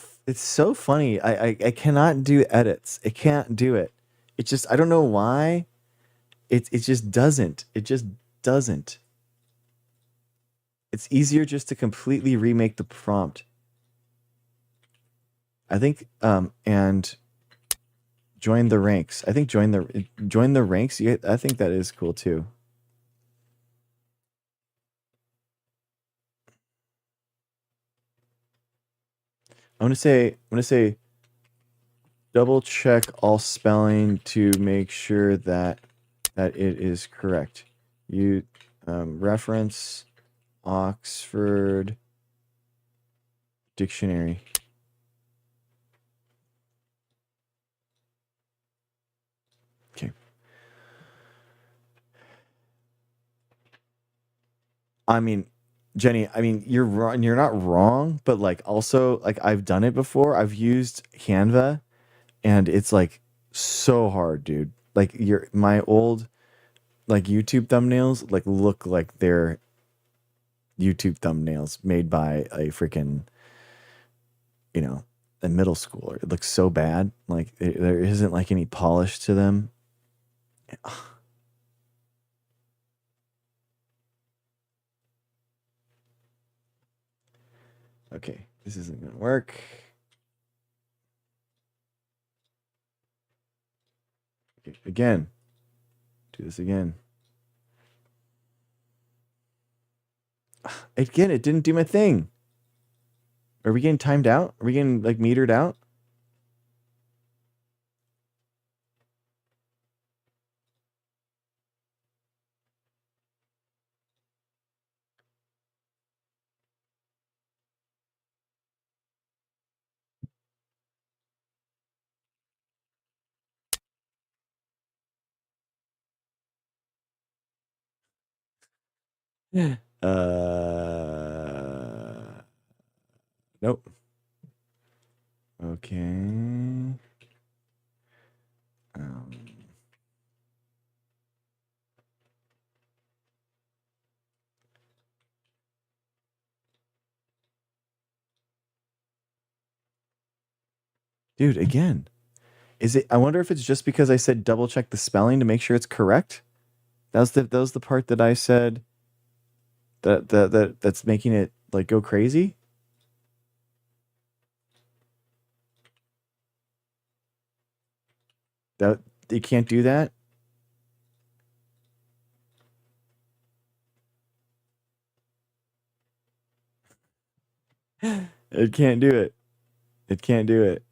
funny. I cannot do edits. It can't do it. It just, I don't know why. It just doesn't. It just doesn't. It's easier just to completely remake the prompt. I think and join the ranks. I think join the ranks. I think that is cool too. I'm gonna say double check all spelling to make sure that it is correct. You reference Oxford Dictionary. Okay. I mean, Jenny, you're wrong. You're not wrong, but like also like I've done it before. I've used Canva, and it's like so hard, dude. Like my old like YouTube thumbnails like look like they're YouTube thumbnails made by a freaking a middle schooler. It looks so bad. Like there isn't like any polish to them. Okay, this isn't gonna work. Okay, again. Do this again. Again, it didn't do my thing. Are we getting timed out? Are we getting like metered out? Nope. Okay. Dude, again. Is it? I wonder if it's just because I said double check the spelling to make sure it's correct. That was the part that I said that's making it like go crazy. That you can't do that. It can't do it. It can't do it.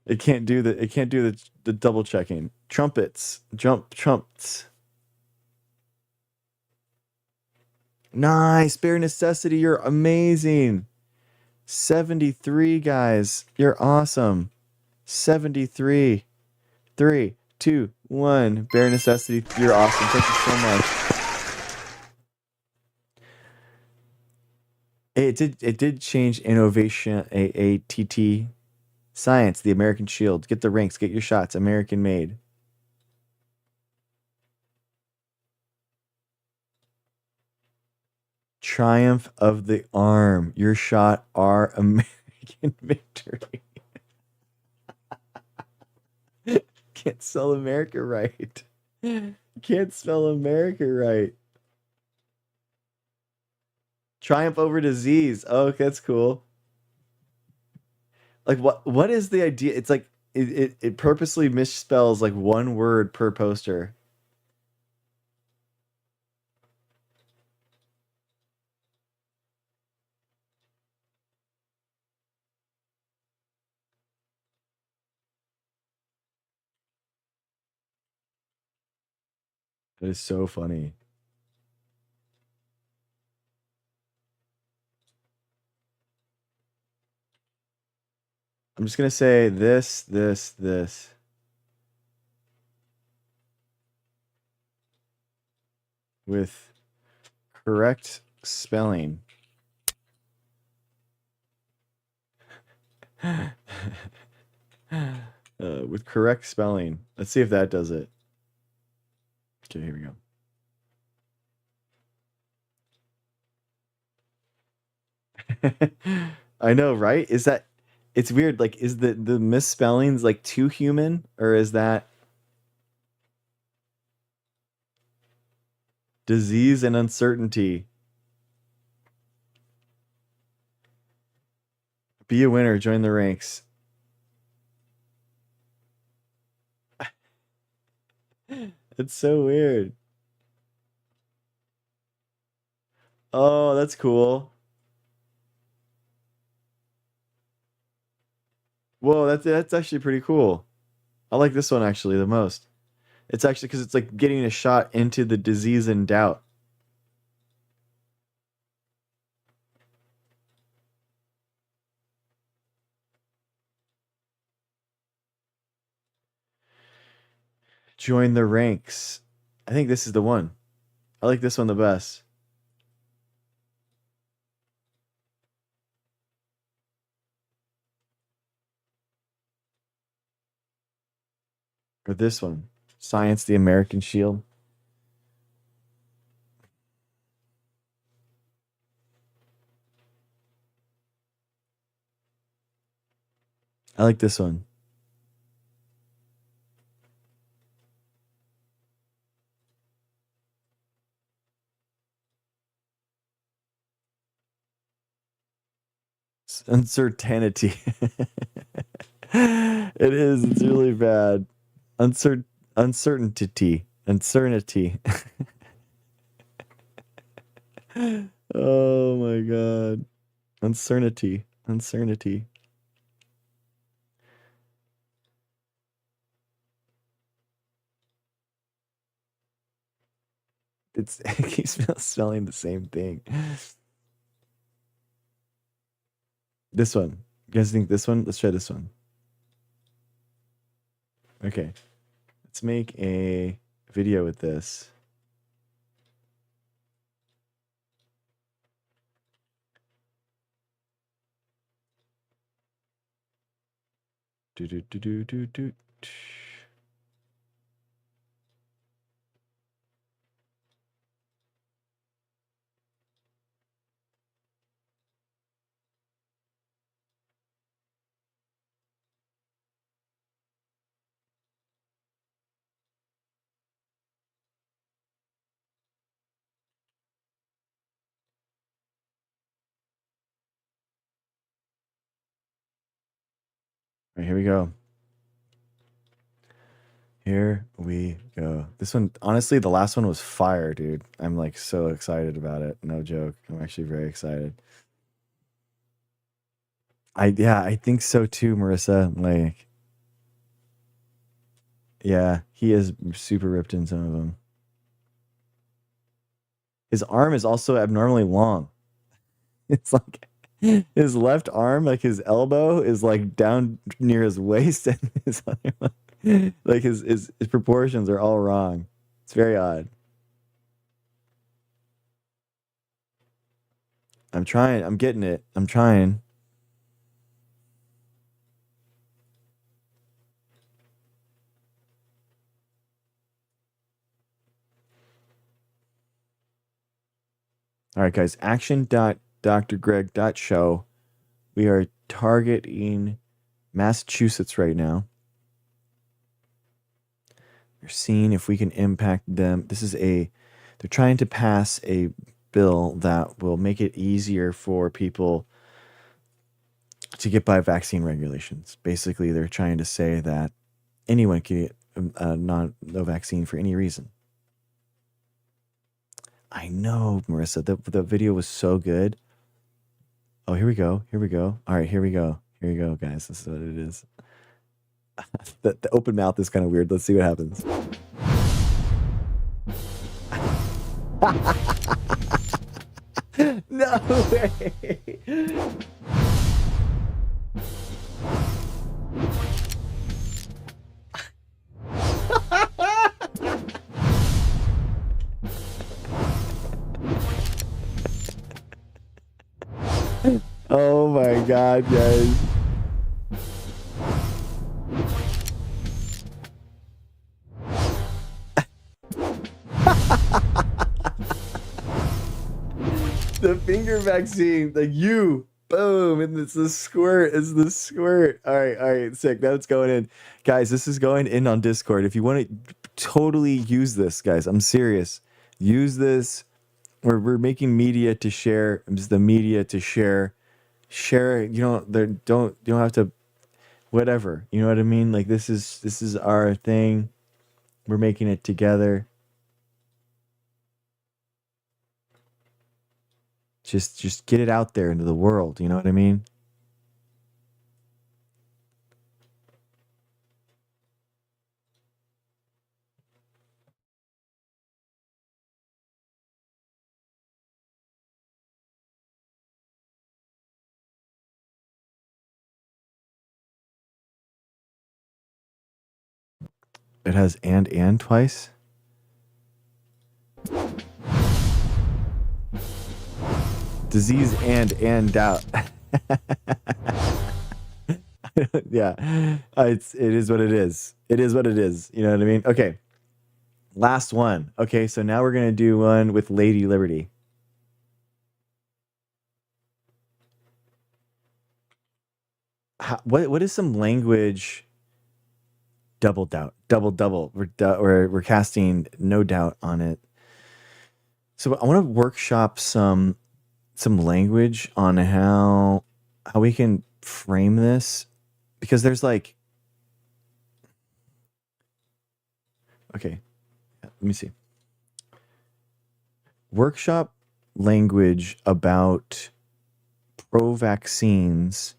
It can't do the double checking. Trumpets. Trumps. Nice. Bare necessity. You're amazing. 73 guys. You're awesome. 73. 3, 2, 1. Bare necessity. You're awesome. Thank you so much. It did change innovation AATT science, the American shield. Get the ranks, get your shots, American made. Triumph of the arm. Your shot our American victory. Can't spell America right. Can't spell America right. Triumph over disease. Oh, that's cool. Like what is the idea? It's like it purposely misspells like one word per poster. That is so funny. I'm just gonna say this. With correct spelling. With correct spelling. Let's see if that does it. Okay, here we go. I know, right? Is that it's weird. Like, is the misspellings like too human, or is that disease and uncertainty? Be a winner. Join the ranks. It's so weird. Oh, that's cool. Whoa, that's actually pretty cool. I like this one actually the most. It's actually because it's like getting a shot into the disease and doubt. Join the ranks. I think this is the one. I like this one the best. Or this one. Science, the American shield. I like this one. Uncertainty. It is. It's really bad. Uncertainty. Oh my god. Uncertainty. It keeps spelling the same thing. This one. You guys think this one? Let's try this one. Okay. Let's make a video with this. Do. All right, here we go. Here we go. This one, honestly, the last one was fire, dude. I'm like so excited about it. No joke. I'm actually very excited. I think so too, Marissa. Like, yeah, he is super ripped in some of them. His arm is also abnormally long. It's like his left arm, like his elbow, is like down near his waist, and his other one, like his proportions are all wrong. It's very odd. I'm trying. I'm getting it. I'm trying. All right, guys. Action.drgreg.show. We are targeting Massachusetts right now. We're seeing if we can impact them. They're trying to pass a bill that will make it easier for people to get by vaccine regulations. Basically, they're trying to say that anyone can get no vaccine for any reason. I know, Marissa, the video was so good. Oh, here we go. All right, here we go, guys. This is what it is. The open mouth is kind of weird. Let's see what happens. No way. Oh my god, guys. The finger vaccine, like boom, and it's the squirt. All right, sick. Now it's going in. Guys, this is going in on Discord. If you want to totally use this, guys, I'm serious. Use this. We're making media to share. It's the media to share. Share, you don't have to, whatever. You know what I mean? Like this is our thing. We're making it together. Just get it out there into the world. You know what I mean? It has and twice. Disease and doubt. Yeah, it is what it is. It is what it is. You know what I mean? Okay. Last one. Okay, so now we're gonna do one with Lady Liberty. What is some language? Double. We're casting no doubt on it. So I want to workshop some language on how how we can frame this, because there's like, okay, let me see. Workshop language about pro-vaccines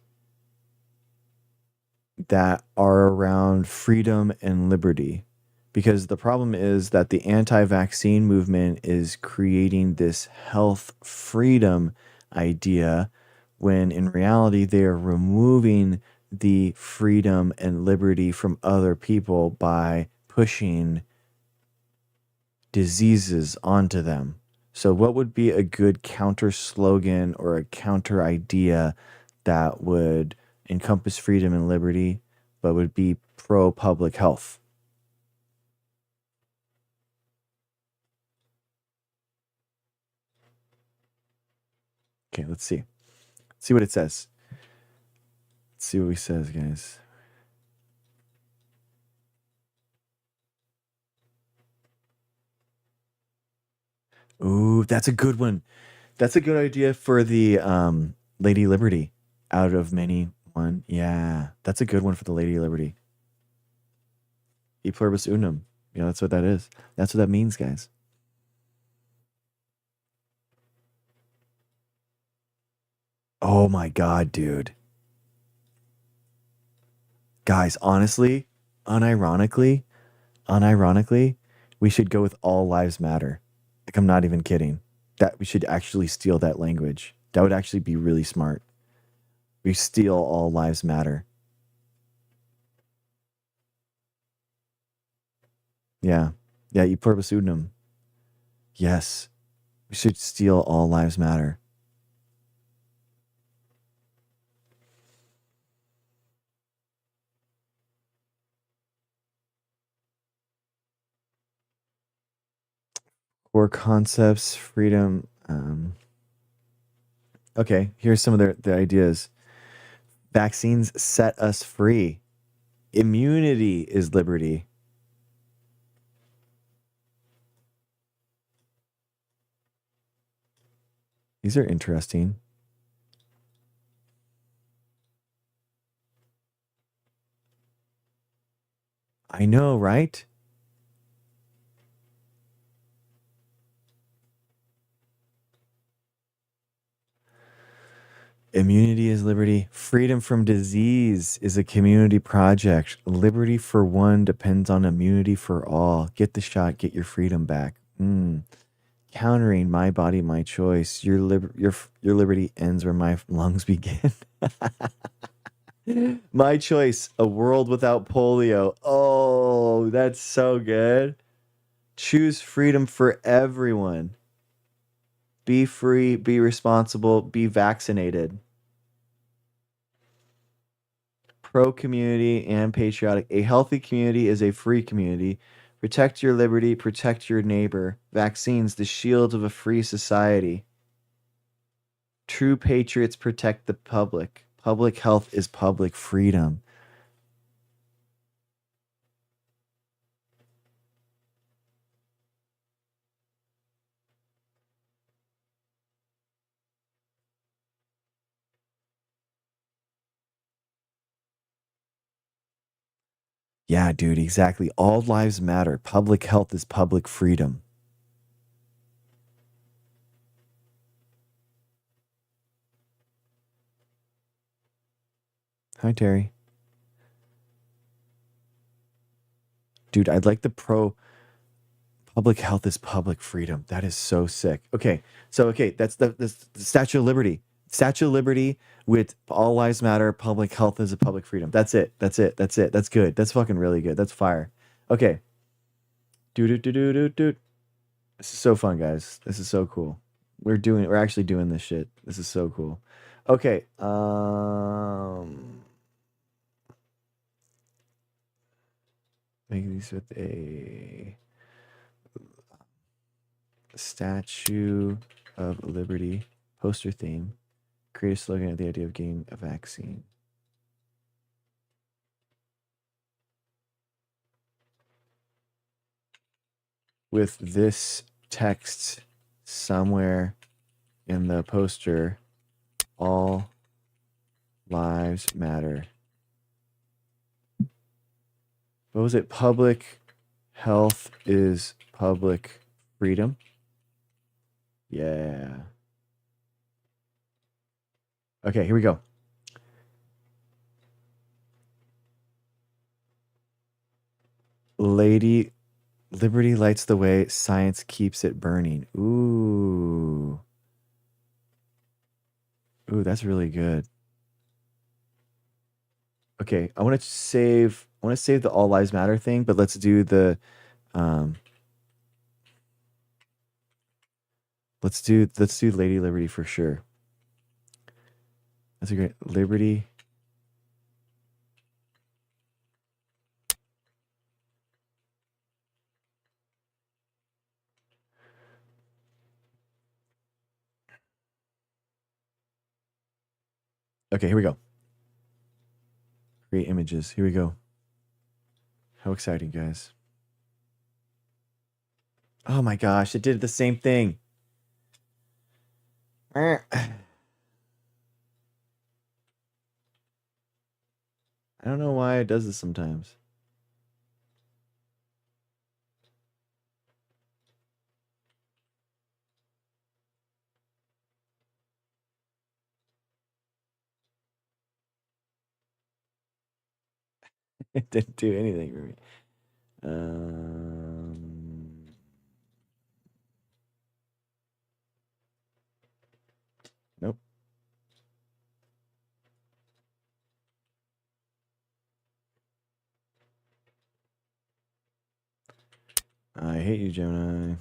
that are around freedom and liberty. Because the problem is that the anti-vaccine movement is creating this health freedom idea, when in reality they are removing the freedom and liberty from other people by pushing diseases onto them. So what would be a good counter slogan or a counter idea that would encompass freedom and liberty, but would be pro public health? Okay, let's see. Let's see what it says. Let's see what he says, guys. Ooh, that's a good one. That's a good idea for the Lady Liberty. Out of many, one. Yeah, that's a good one for the Lady Liberty. E pluribus unum. You know, that's what that is. That's what that means, guys. Oh my God, dude. Guys, honestly, unironically, we should go with all lives matter. Like, I'm not even kidding. That we should actually steal that language. That would actually be really smart. We steal all lives matter. Yeah. Yeah, e pluribus unum. Yes. We should steal all lives matter. Core concepts, freedom. Okay, here's some of the ideas. Vaccines set us free. Immunity is liberty. These are interesting. I know, right? Immunity is liberty. Freedom from disease is a community project. Liberty for one depends on immunity for all. Get the shot, get your freedom back. Countering my body, my choice. Your liberty ends where my lungs begin. My choice, a world without polio. Oh, that's so good. Choose freedom for everyone. Be free, be responsible, be vaccinated. Pro community and patriotic. A healthy community is a free community. Protect your liberty, protect your neighbor. Vaccines, the shield of a free society. True patriots protect the public. Public health is public freedom. Yeah, dude, exactly. All lives matter. Public health is public freedom. Hi, Terry. Dude, I'd like the pro public health is public freedom. That is so sick. Okay, so that's the Statue of Liberty. Statue of Liberty with all lives matter. Public health is a public freedom. That's it. That's it. That's it. That's good. That's fucking really good. That's fire. Okay. Do do do do do do. This is so fun, guys. This is so cool. We're actually doing this shit. This is so cool. Okay. Make these with a Statue of Liberty poster theme. Create a slogan at the idea of getting a vaccine. With this text somewhere in the poster, all Lives Matter. What was it? Public health is public freedom. Yeah. Okay, here we go. Lady Liberty lights the way, science keeps it burning. Ooh. Ooh, that's really good. Okay, I want to save the All Lives Matter thing, but let's do the let's do Lady Liberty for sure. That's a great Liberty. Okay, here we go. Create images. Here we go. How exciting, guys. Oh my gosh, it did the same thing. I don't know why it does this sometimes. It didn't do anything for me. Nope. I hate you, Gemini.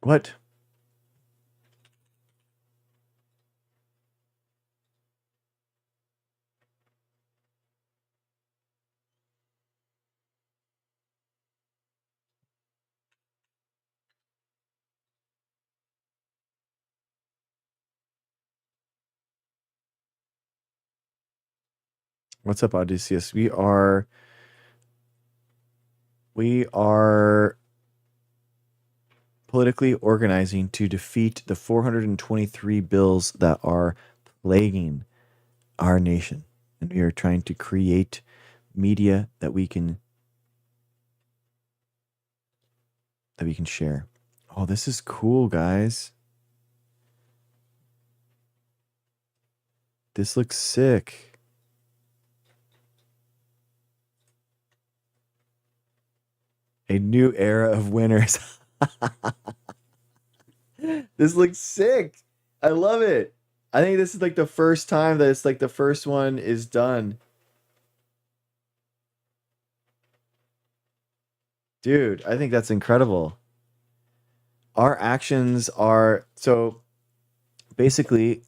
What? What's up, Odysseus? We are politically organizing to defeat the 423 bills that are plaguing our nation. And we are trying to create media that we can share. Oh, this is cool, guys. This looks sick. A new era of winners. This looks sick. I love it. I think this is like the first time that it's like the first one is done. Dude, I think that's incredible. Our actions are so basically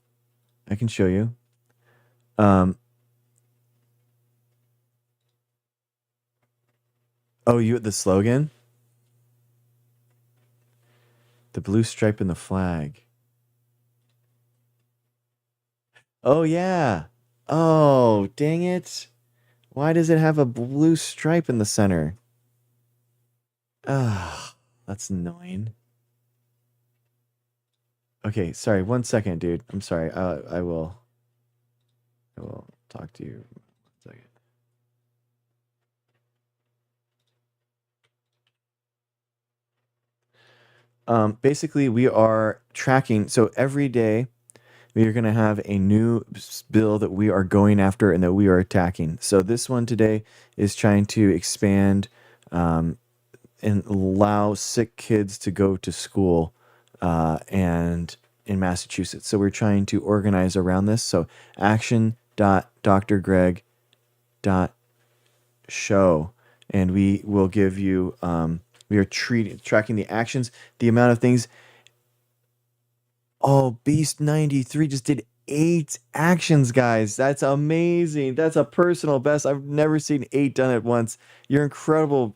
I can show you. Oh, you the slogan? The blue stripe in the flag. Oh yeah. Oh, dang it. Why does it have a blue stripe in the center? Ah, that's annoying. Okay, sorry. 1 second, dude. I'm sorry. I will talk to you. 1 second. Basically, we are tracking. So every day, we are going to have a new bill that we are going after and that we are attacking. So this one today is trying to expand and allow sick kids to go to school and in Massachusetts. So we're trying to organize around this. So action.drgreg.show, and we will give you. We are tracking the actions, the amount of things. Oh, Beast 93 just did 8 actions, guys. That's amazing. That's a personal best. I've never seen 8 done at once. You're incredible,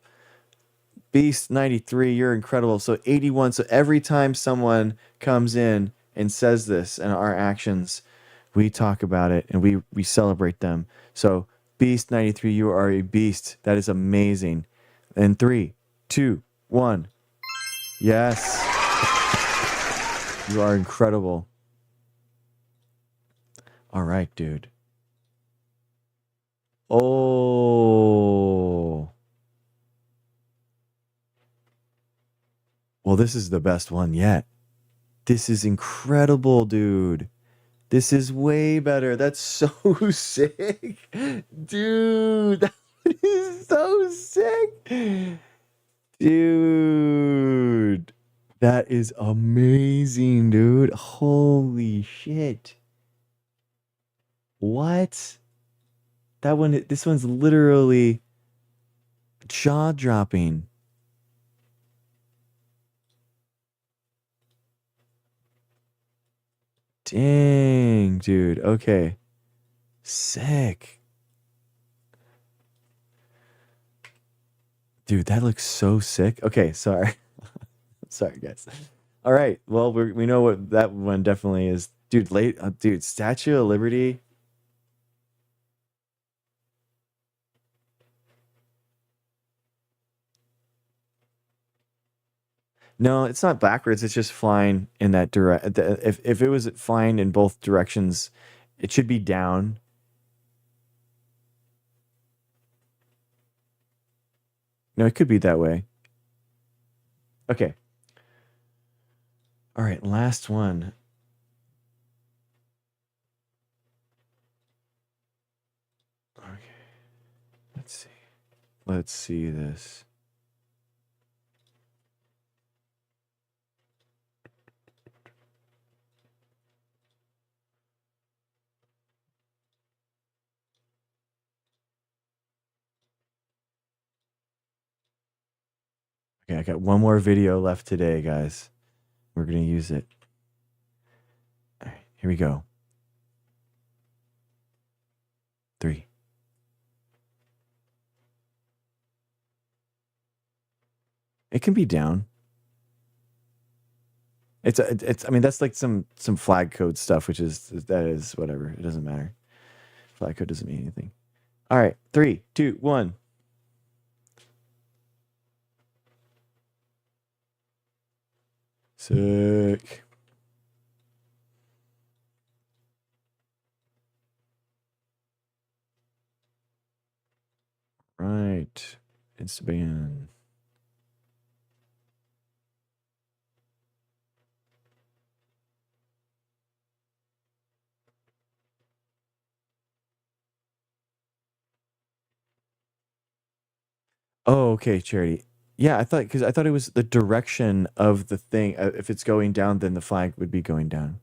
Beast 93. You're incredible. So 81. So every time someone comes in and says this and our actions, we talk about it, and we celebrate them. So Beast 93, you are a beast. That is amazing. And 3, 2, 1. Yes. You are incredible. All right, dude. Oh. Well, this is the best one yet. This is incredible, dude. This is way better. That's so sick. Dude, that is so sick. Dude, that is amazing, dude. Holy shit. What? This one's literally jaw-dropping. Dang, dude. Okay. Sick. Dude, that looks so sick. Okay, sorry. Sorry, guys. All right. Well, we know what that one definitely is. Dude, dude, Statue of Liberty. No, it's not backwards. It's just flying in that direct. If it was flying in both directions, it should be down. No, it could be that way. Okay. All right, last one. Okay. Let's see. Let's see this. Okay, I got one more video left today, guys. We're going to use it. All right, here we go. 3. It can be down. It's I mean, that's like some flag code stuff, that is whatever. It doesn't matter. Flag code doesn't mean anything. All right, 3, 2, 1. Sick. Right. Instaban. Oh, okay, Charity. Yeah, I thought it was the direction of the thing. If it's going down, then the flag would be going down.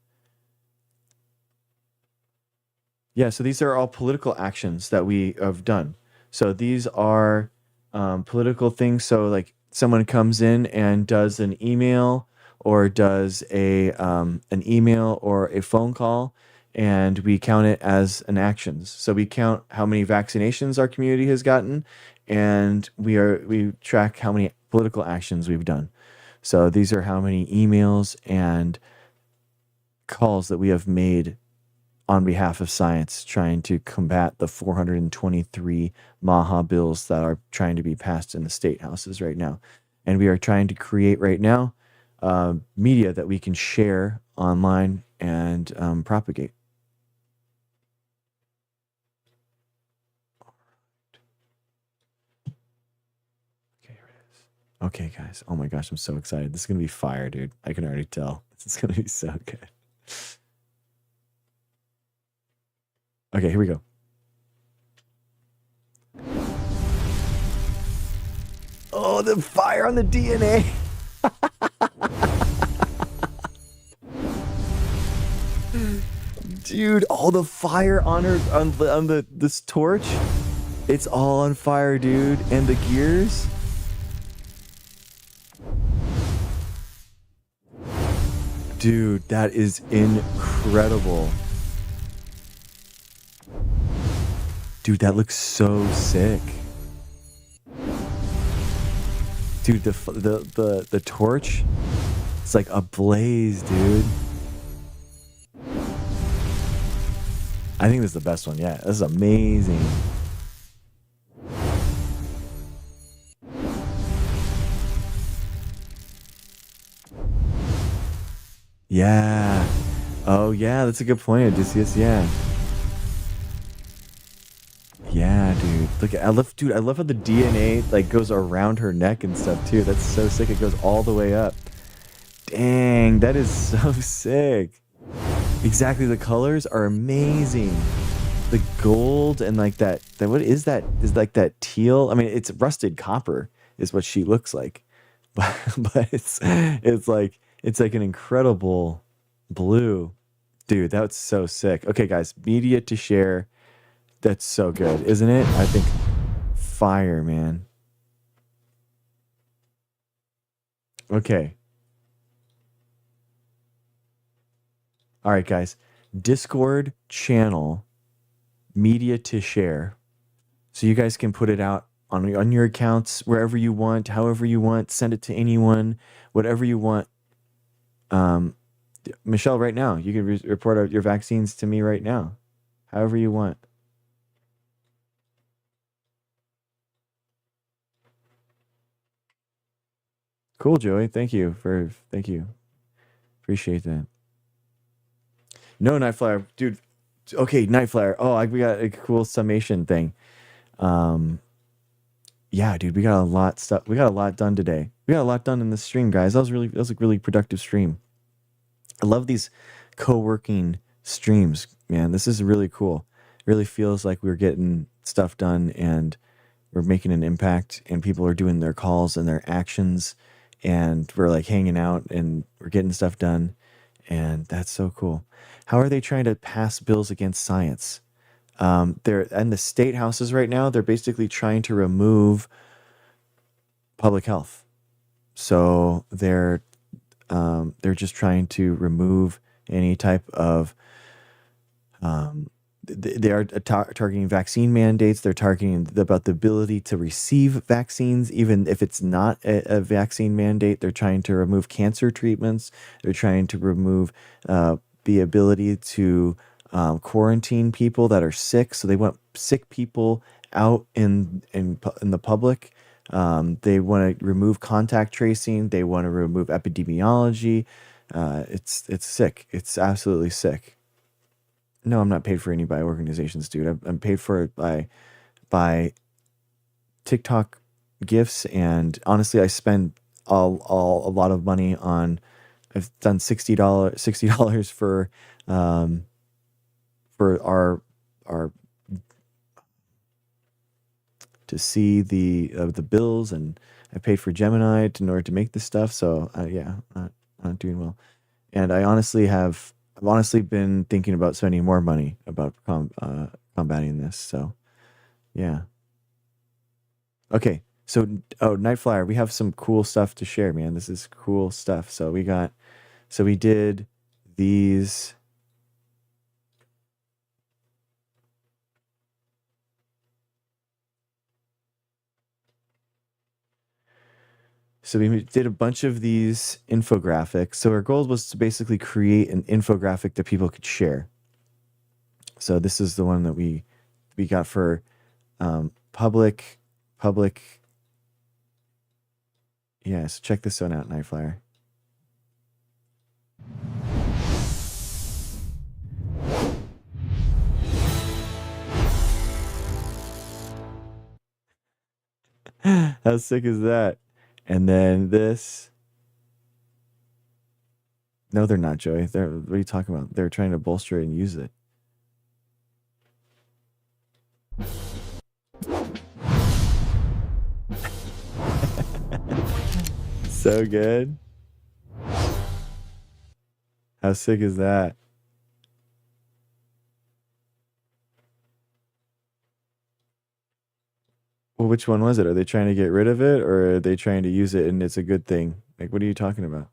Yeah, so these are all political actions that we have done. So these are political things. So like someone comes in and does an email or does an email or a phone call, and we count it as an actions. So we count how many vaccinations our community has gotten, and we track how many political actions we've done. So these are how many emails and calls that we have made on behalf of science, trying to combat the 423 Maha bills that are trying to be passed in the state houses right now. And we are trying to create right now media that we can share online and propagate. Okay, here it is. Okay, guys. Oh my gosh, I'm so excited. This is going to be fire, dude. I can already tell. This is going to be so good. Okay, here we go. Oh, the fire on the DNA. Dude, all the fire on this torch. It's all on fire, dude. And the gears. Dude, that is incredible. Dude, that looks so sick. Dude, the torch, it's like ablaze, dude. I think this is the best one yet. This is amazing. Yeah. Oh yeah, that's a good point, Odysseus. Yeah. Yeah, dude. Look, I love how the DNA like goes around her neck and stuff too. That's so sick. It goes all the way up. Dang, that is so sick. Exactly, the colors are amazing. The gold and like that what is that? Is like that teal? I mean, it's rusted copper is what she looks like. But it's like an incredible blue. Dude, that's so sick. Okay, guys, media to share. That's so good, isn't it? I think fire, man. Okay. All right, guys. Discord channel media to share. So you guys can put it out on your accounts wherever you want, however you want, send it to anyone, whatever you want. Michelle, right now, you can report out your vaccines to me right now, however you want. Cool, Joey. Thank you. Appreciate that. No, Nightflyer, dude. Okay, Nightflyer. Oh, we got a cool summation thing. Yeah, dude, we got a lot done today. We got a lot done in this stream, guys. That was a really productive stream. I love these co-working streams, man. This is really cool. It really feels like we're getting stuff done and we're making an impact and people are doing their calls and their actions and we're like hanging out and we're getting stuff done. And that's so cool. How are they trying to pass bills against science? They're in the state houses right now. They're basically trying to remove public health. So they're just trying to remove any type of they are targeting vaccine mandates. They're targeting about the ability to receive vaccines, even if it's not a vaccine mandate. They're trying to remove cancer treatments. They're trying to remove the ability to quarantine people that are sick. So they want sick people out in the public. They want to remove contact tracing. They want to remove epidemiology. It's sick. It's absolutely sick. No, I'm not paid for any by organizations, dude. I'm paid for it by TikTok gifts, and honestly, I spend a lot of money on. I've done $60 for our to see the bills, and I paid for Gemini in order to make this stuff. So yeah, not doing well, and I've honestly been thinking about spending more money about combating this. So, yeah. Okay. So, Nightflyer, we have some cool stuff to share, man. This is cool stuff. So we did these. So we did a bunch of these infographics. So our goal was to basically create an infographic that people could share. So this is the one that we got for public. Yeah, so check this one out, Nightflyer. How sick is that? And then this. No, they're not, Joey. What are you talking about? They're trying to bolster it and use it. So good. How sick is that? Well, which one was it? Are they trying to get rid of it, or are they trying to use it and it's a good thing? Like, what are you talking about?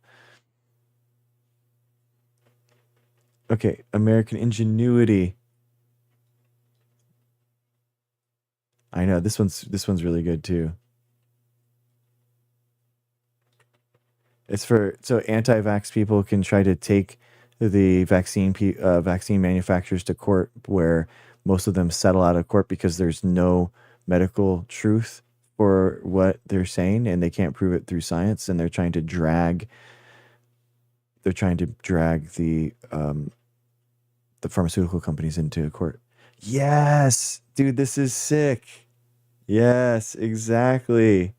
Okay, American ingenuity. I know this one's really good too. It's so anti-vax people can try to take the vaccine manufacturers to court, where most of them settle out of court because there's no medical truth for what they're saying, and they can't prove it through science, and they're trying to drag the pharmaceutical companies into court. Yes, dude, this is sick. Yes, exactly.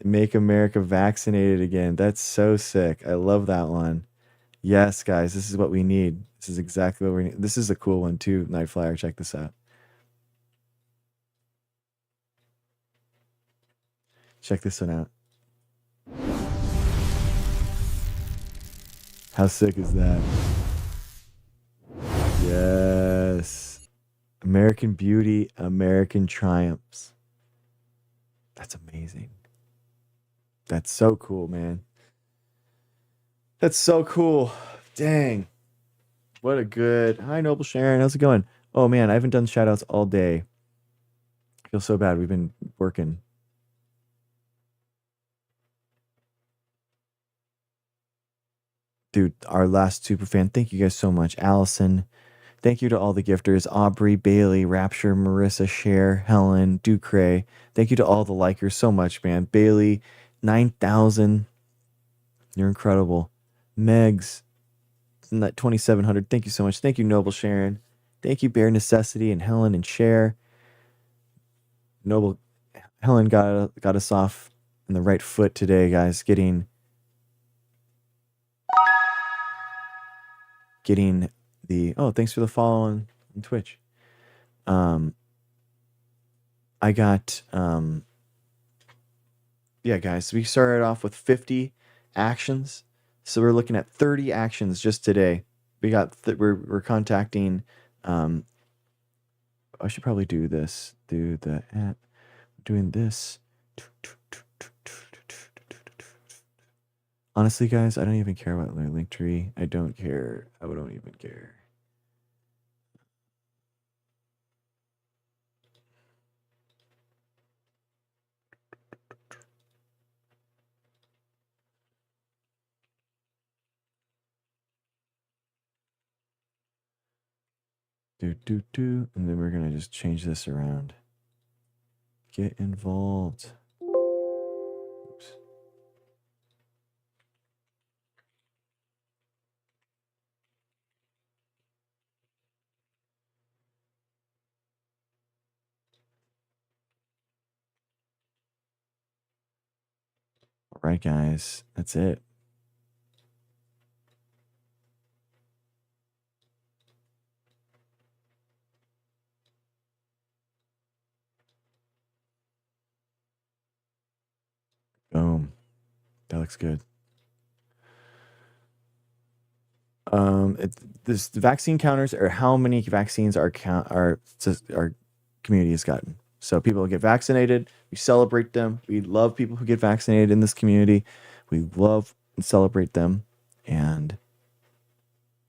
Make America vaccinated again. That's so sick. I love that one. Yes, guys, this is what we need. This is exactly what we need. This is a cool one too, Night Flyer. Check this out. Check this one out. How sick is that? Yes. American beauty, American triumphs. That's amazing. That's so cool, man. That's so cool. Dang. What a good... Hi, Noble Sharon. How's it going? Oh, man, I haven't done shout-outs all day. I feel so bad. We've been working. Dude, our last super fan. Thank you guys so much. Allison. Thank you to all the gifters. Aubrey, Bailey, Rapture, Marissa, Cher, Helen, Ducray. Thank you to all the likers so much, man. Bailey, 9,000. You're incredible. Megs, 2,700. Thank you so much. Thank you, Noble Sharon. Thank you, Bare Necessity and Helen and Cher. Noble Helen got us off on the right foot today, guys. Getting the thanks for the follow on Twitch. I got yeah, guys. We started off with 50 actions, so we're looking at 30 actions just today. We got we're contacting. I should probably do this. Do the app. Doing this. Honestly, guys, I don't even care about my link tree. I don't care. I don't even care. And then we're gonna just change this around. Get involved. Oops. All right, guys, that's it. Boom. That looks good. The vaccine counters are how many vaccines our community has gotten. So people get vaccinated. We celebrate them. We love people who get vaccinated in this community. We love and celebrate them, and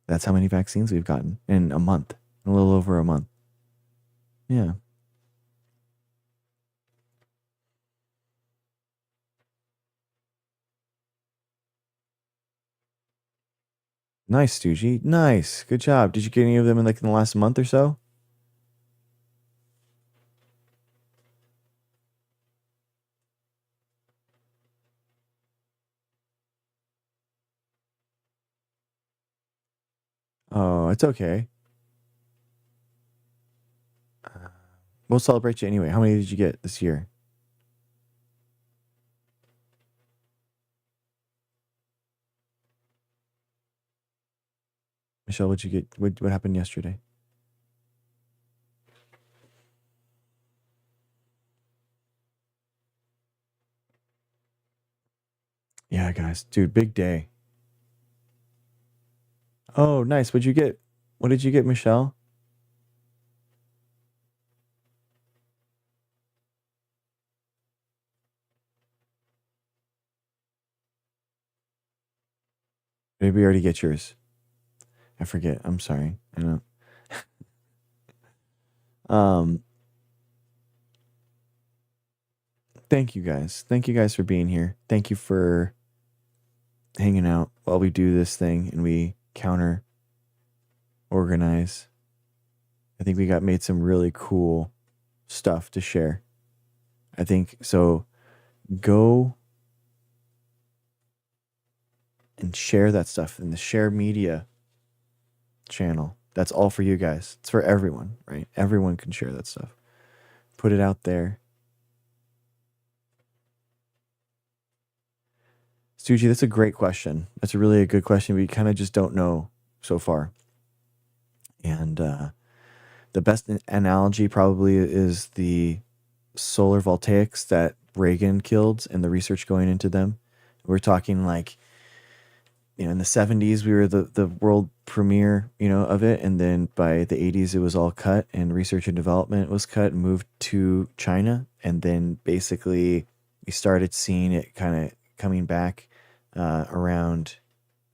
that's how many vaccines we've gotten in a month, a little over a month. Yeah. Nice, Stoogie. Nice. Good job. Did you get any of them in the last month or so? Oh, it's okay. We'll celebrate you anyway. How many did you get this year? Michelle, what'd you get? What happened yesterday? Yeah, guys. Dude, big day. Oh, nice. What'd you get? What did you get, Michelle? Maybe you already get yours. I forget. I'm sorry. I know. Thank you guys. Thank you guys for being here. Thank you for hanging out while we do this thing and we counter organize. I think we made some really cool stuff to share. I think so. Go and share that stuff in the share media channel. That's all for you guys. It's for everyone, right? Everyone can share that stuff. Put it out there. Suji, that's a great question. That's really a good question. We kind of just don't know so far. And the best analogy probably is the solar voltaics that Reagan killed and the research going into them. We're talking like, in the 70s, we were the world premiere, of it. And then by the 80s, it was all cut and research and development was cut and moved to China. And then basically we started seeing it kind of coming back around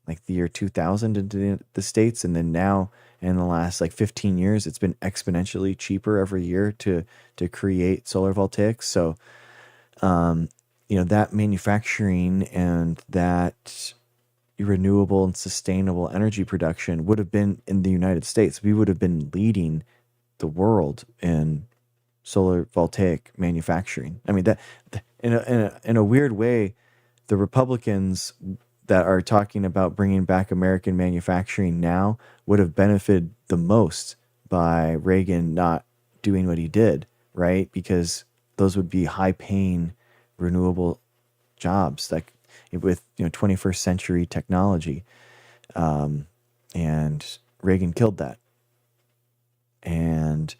like the year 2000 into the States. And then now in the last like 15 years, it's been exponentially cheaper every year to create solar voltaics. So, that manufacturing and that renewable and sustainable energy production would have been in the United States. We would have been leading the world in solar voltaic manufacturing. I mean, that in a weird way, the Republicans that are talking about bringing back American manufacturing now would have benefited the most by Reagan not doing what he did, right? Because those would be high-paying renewable jobs, like with 21st century technology, and Reagan killed that. And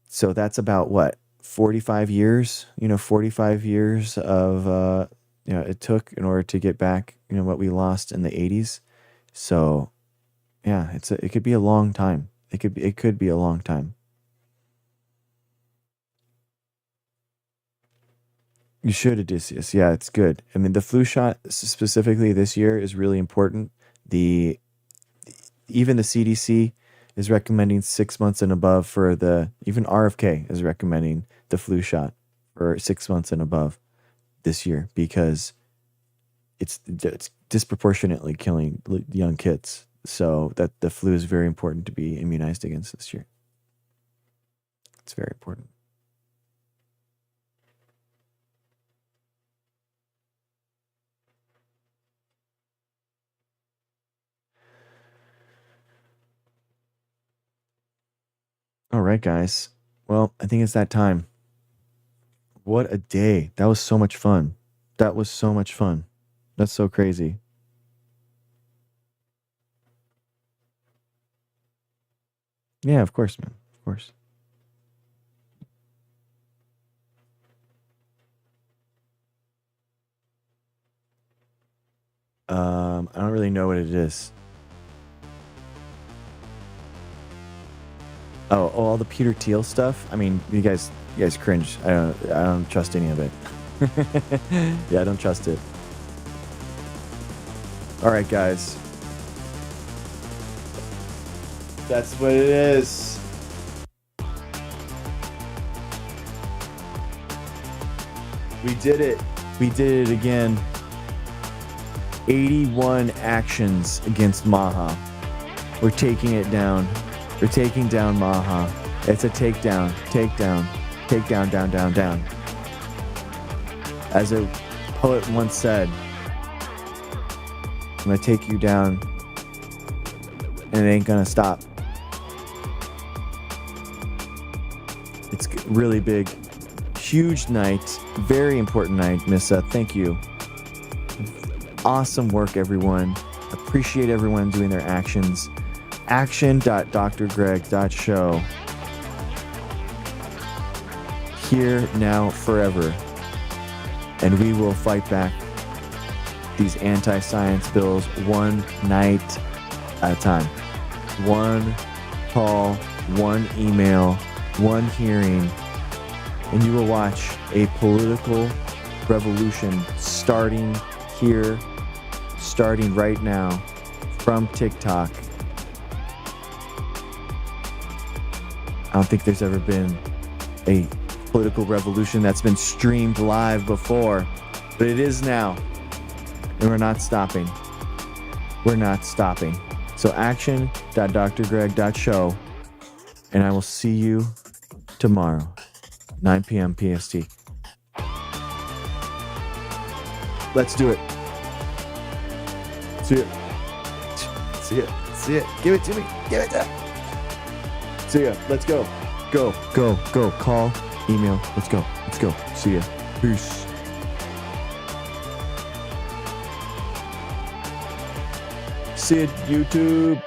so that's about what, 45 years, 45 years of it took in order to get back what we lost in the 80s. So yeah, it could be a long time. It could be a long time. You should, Odysseus. Yeah, it's good. I mean, the flu shot specifically this year is really important. Even the CDC is recommending 6 months and above for even RFK is recommending the flu shot for 6 months and above this year because it's disproportionately killing young kids. So that the flu is very important to be immunized against this year. It's very important. All right, guys. Well, I think it's that time. What a day. That was so much fun. That's so crazy. Yeah, of course, man. Of course. I don't really know what it is. Oh, all the Peter Thiel stuff. I mean, you guys cringe. I don't trust any of it. Yeah, I don't trust it. All right, guys. That's what it is. We did it. We did it again. 81 actions against Maha. We're taking it down. We're taking down Maha. It's a takedown. Takedown. Takedown, down, down, down. As a poet once said, I'm gonna take you down and it ain't gonna stop. It's really big. Huge night. Very important night, Missa. Thank you. Awesome work, everyone. Appreciate everyone doing their actions. Action.drgreg.show. Here, now, forever. And we will fight back these anti-science bills one night at a time. One call, one email, one hearing, and you will watch a political revolution starting here, starting right now from TikTok. I don't think there's ever been a political revolution that's been streamed live before, but it is now, and we're not stopping. We're not stopping. So action.drgreg.show, and I will see you tomorrow, 9 p.m. PST. Let's do it. See it. See it. See it. Give it to me. Give it to me. See ya. Let's go. Go. Go. Go. Call. Email. Let's go. Let's go. See ya. Peace. See ya, YouTube.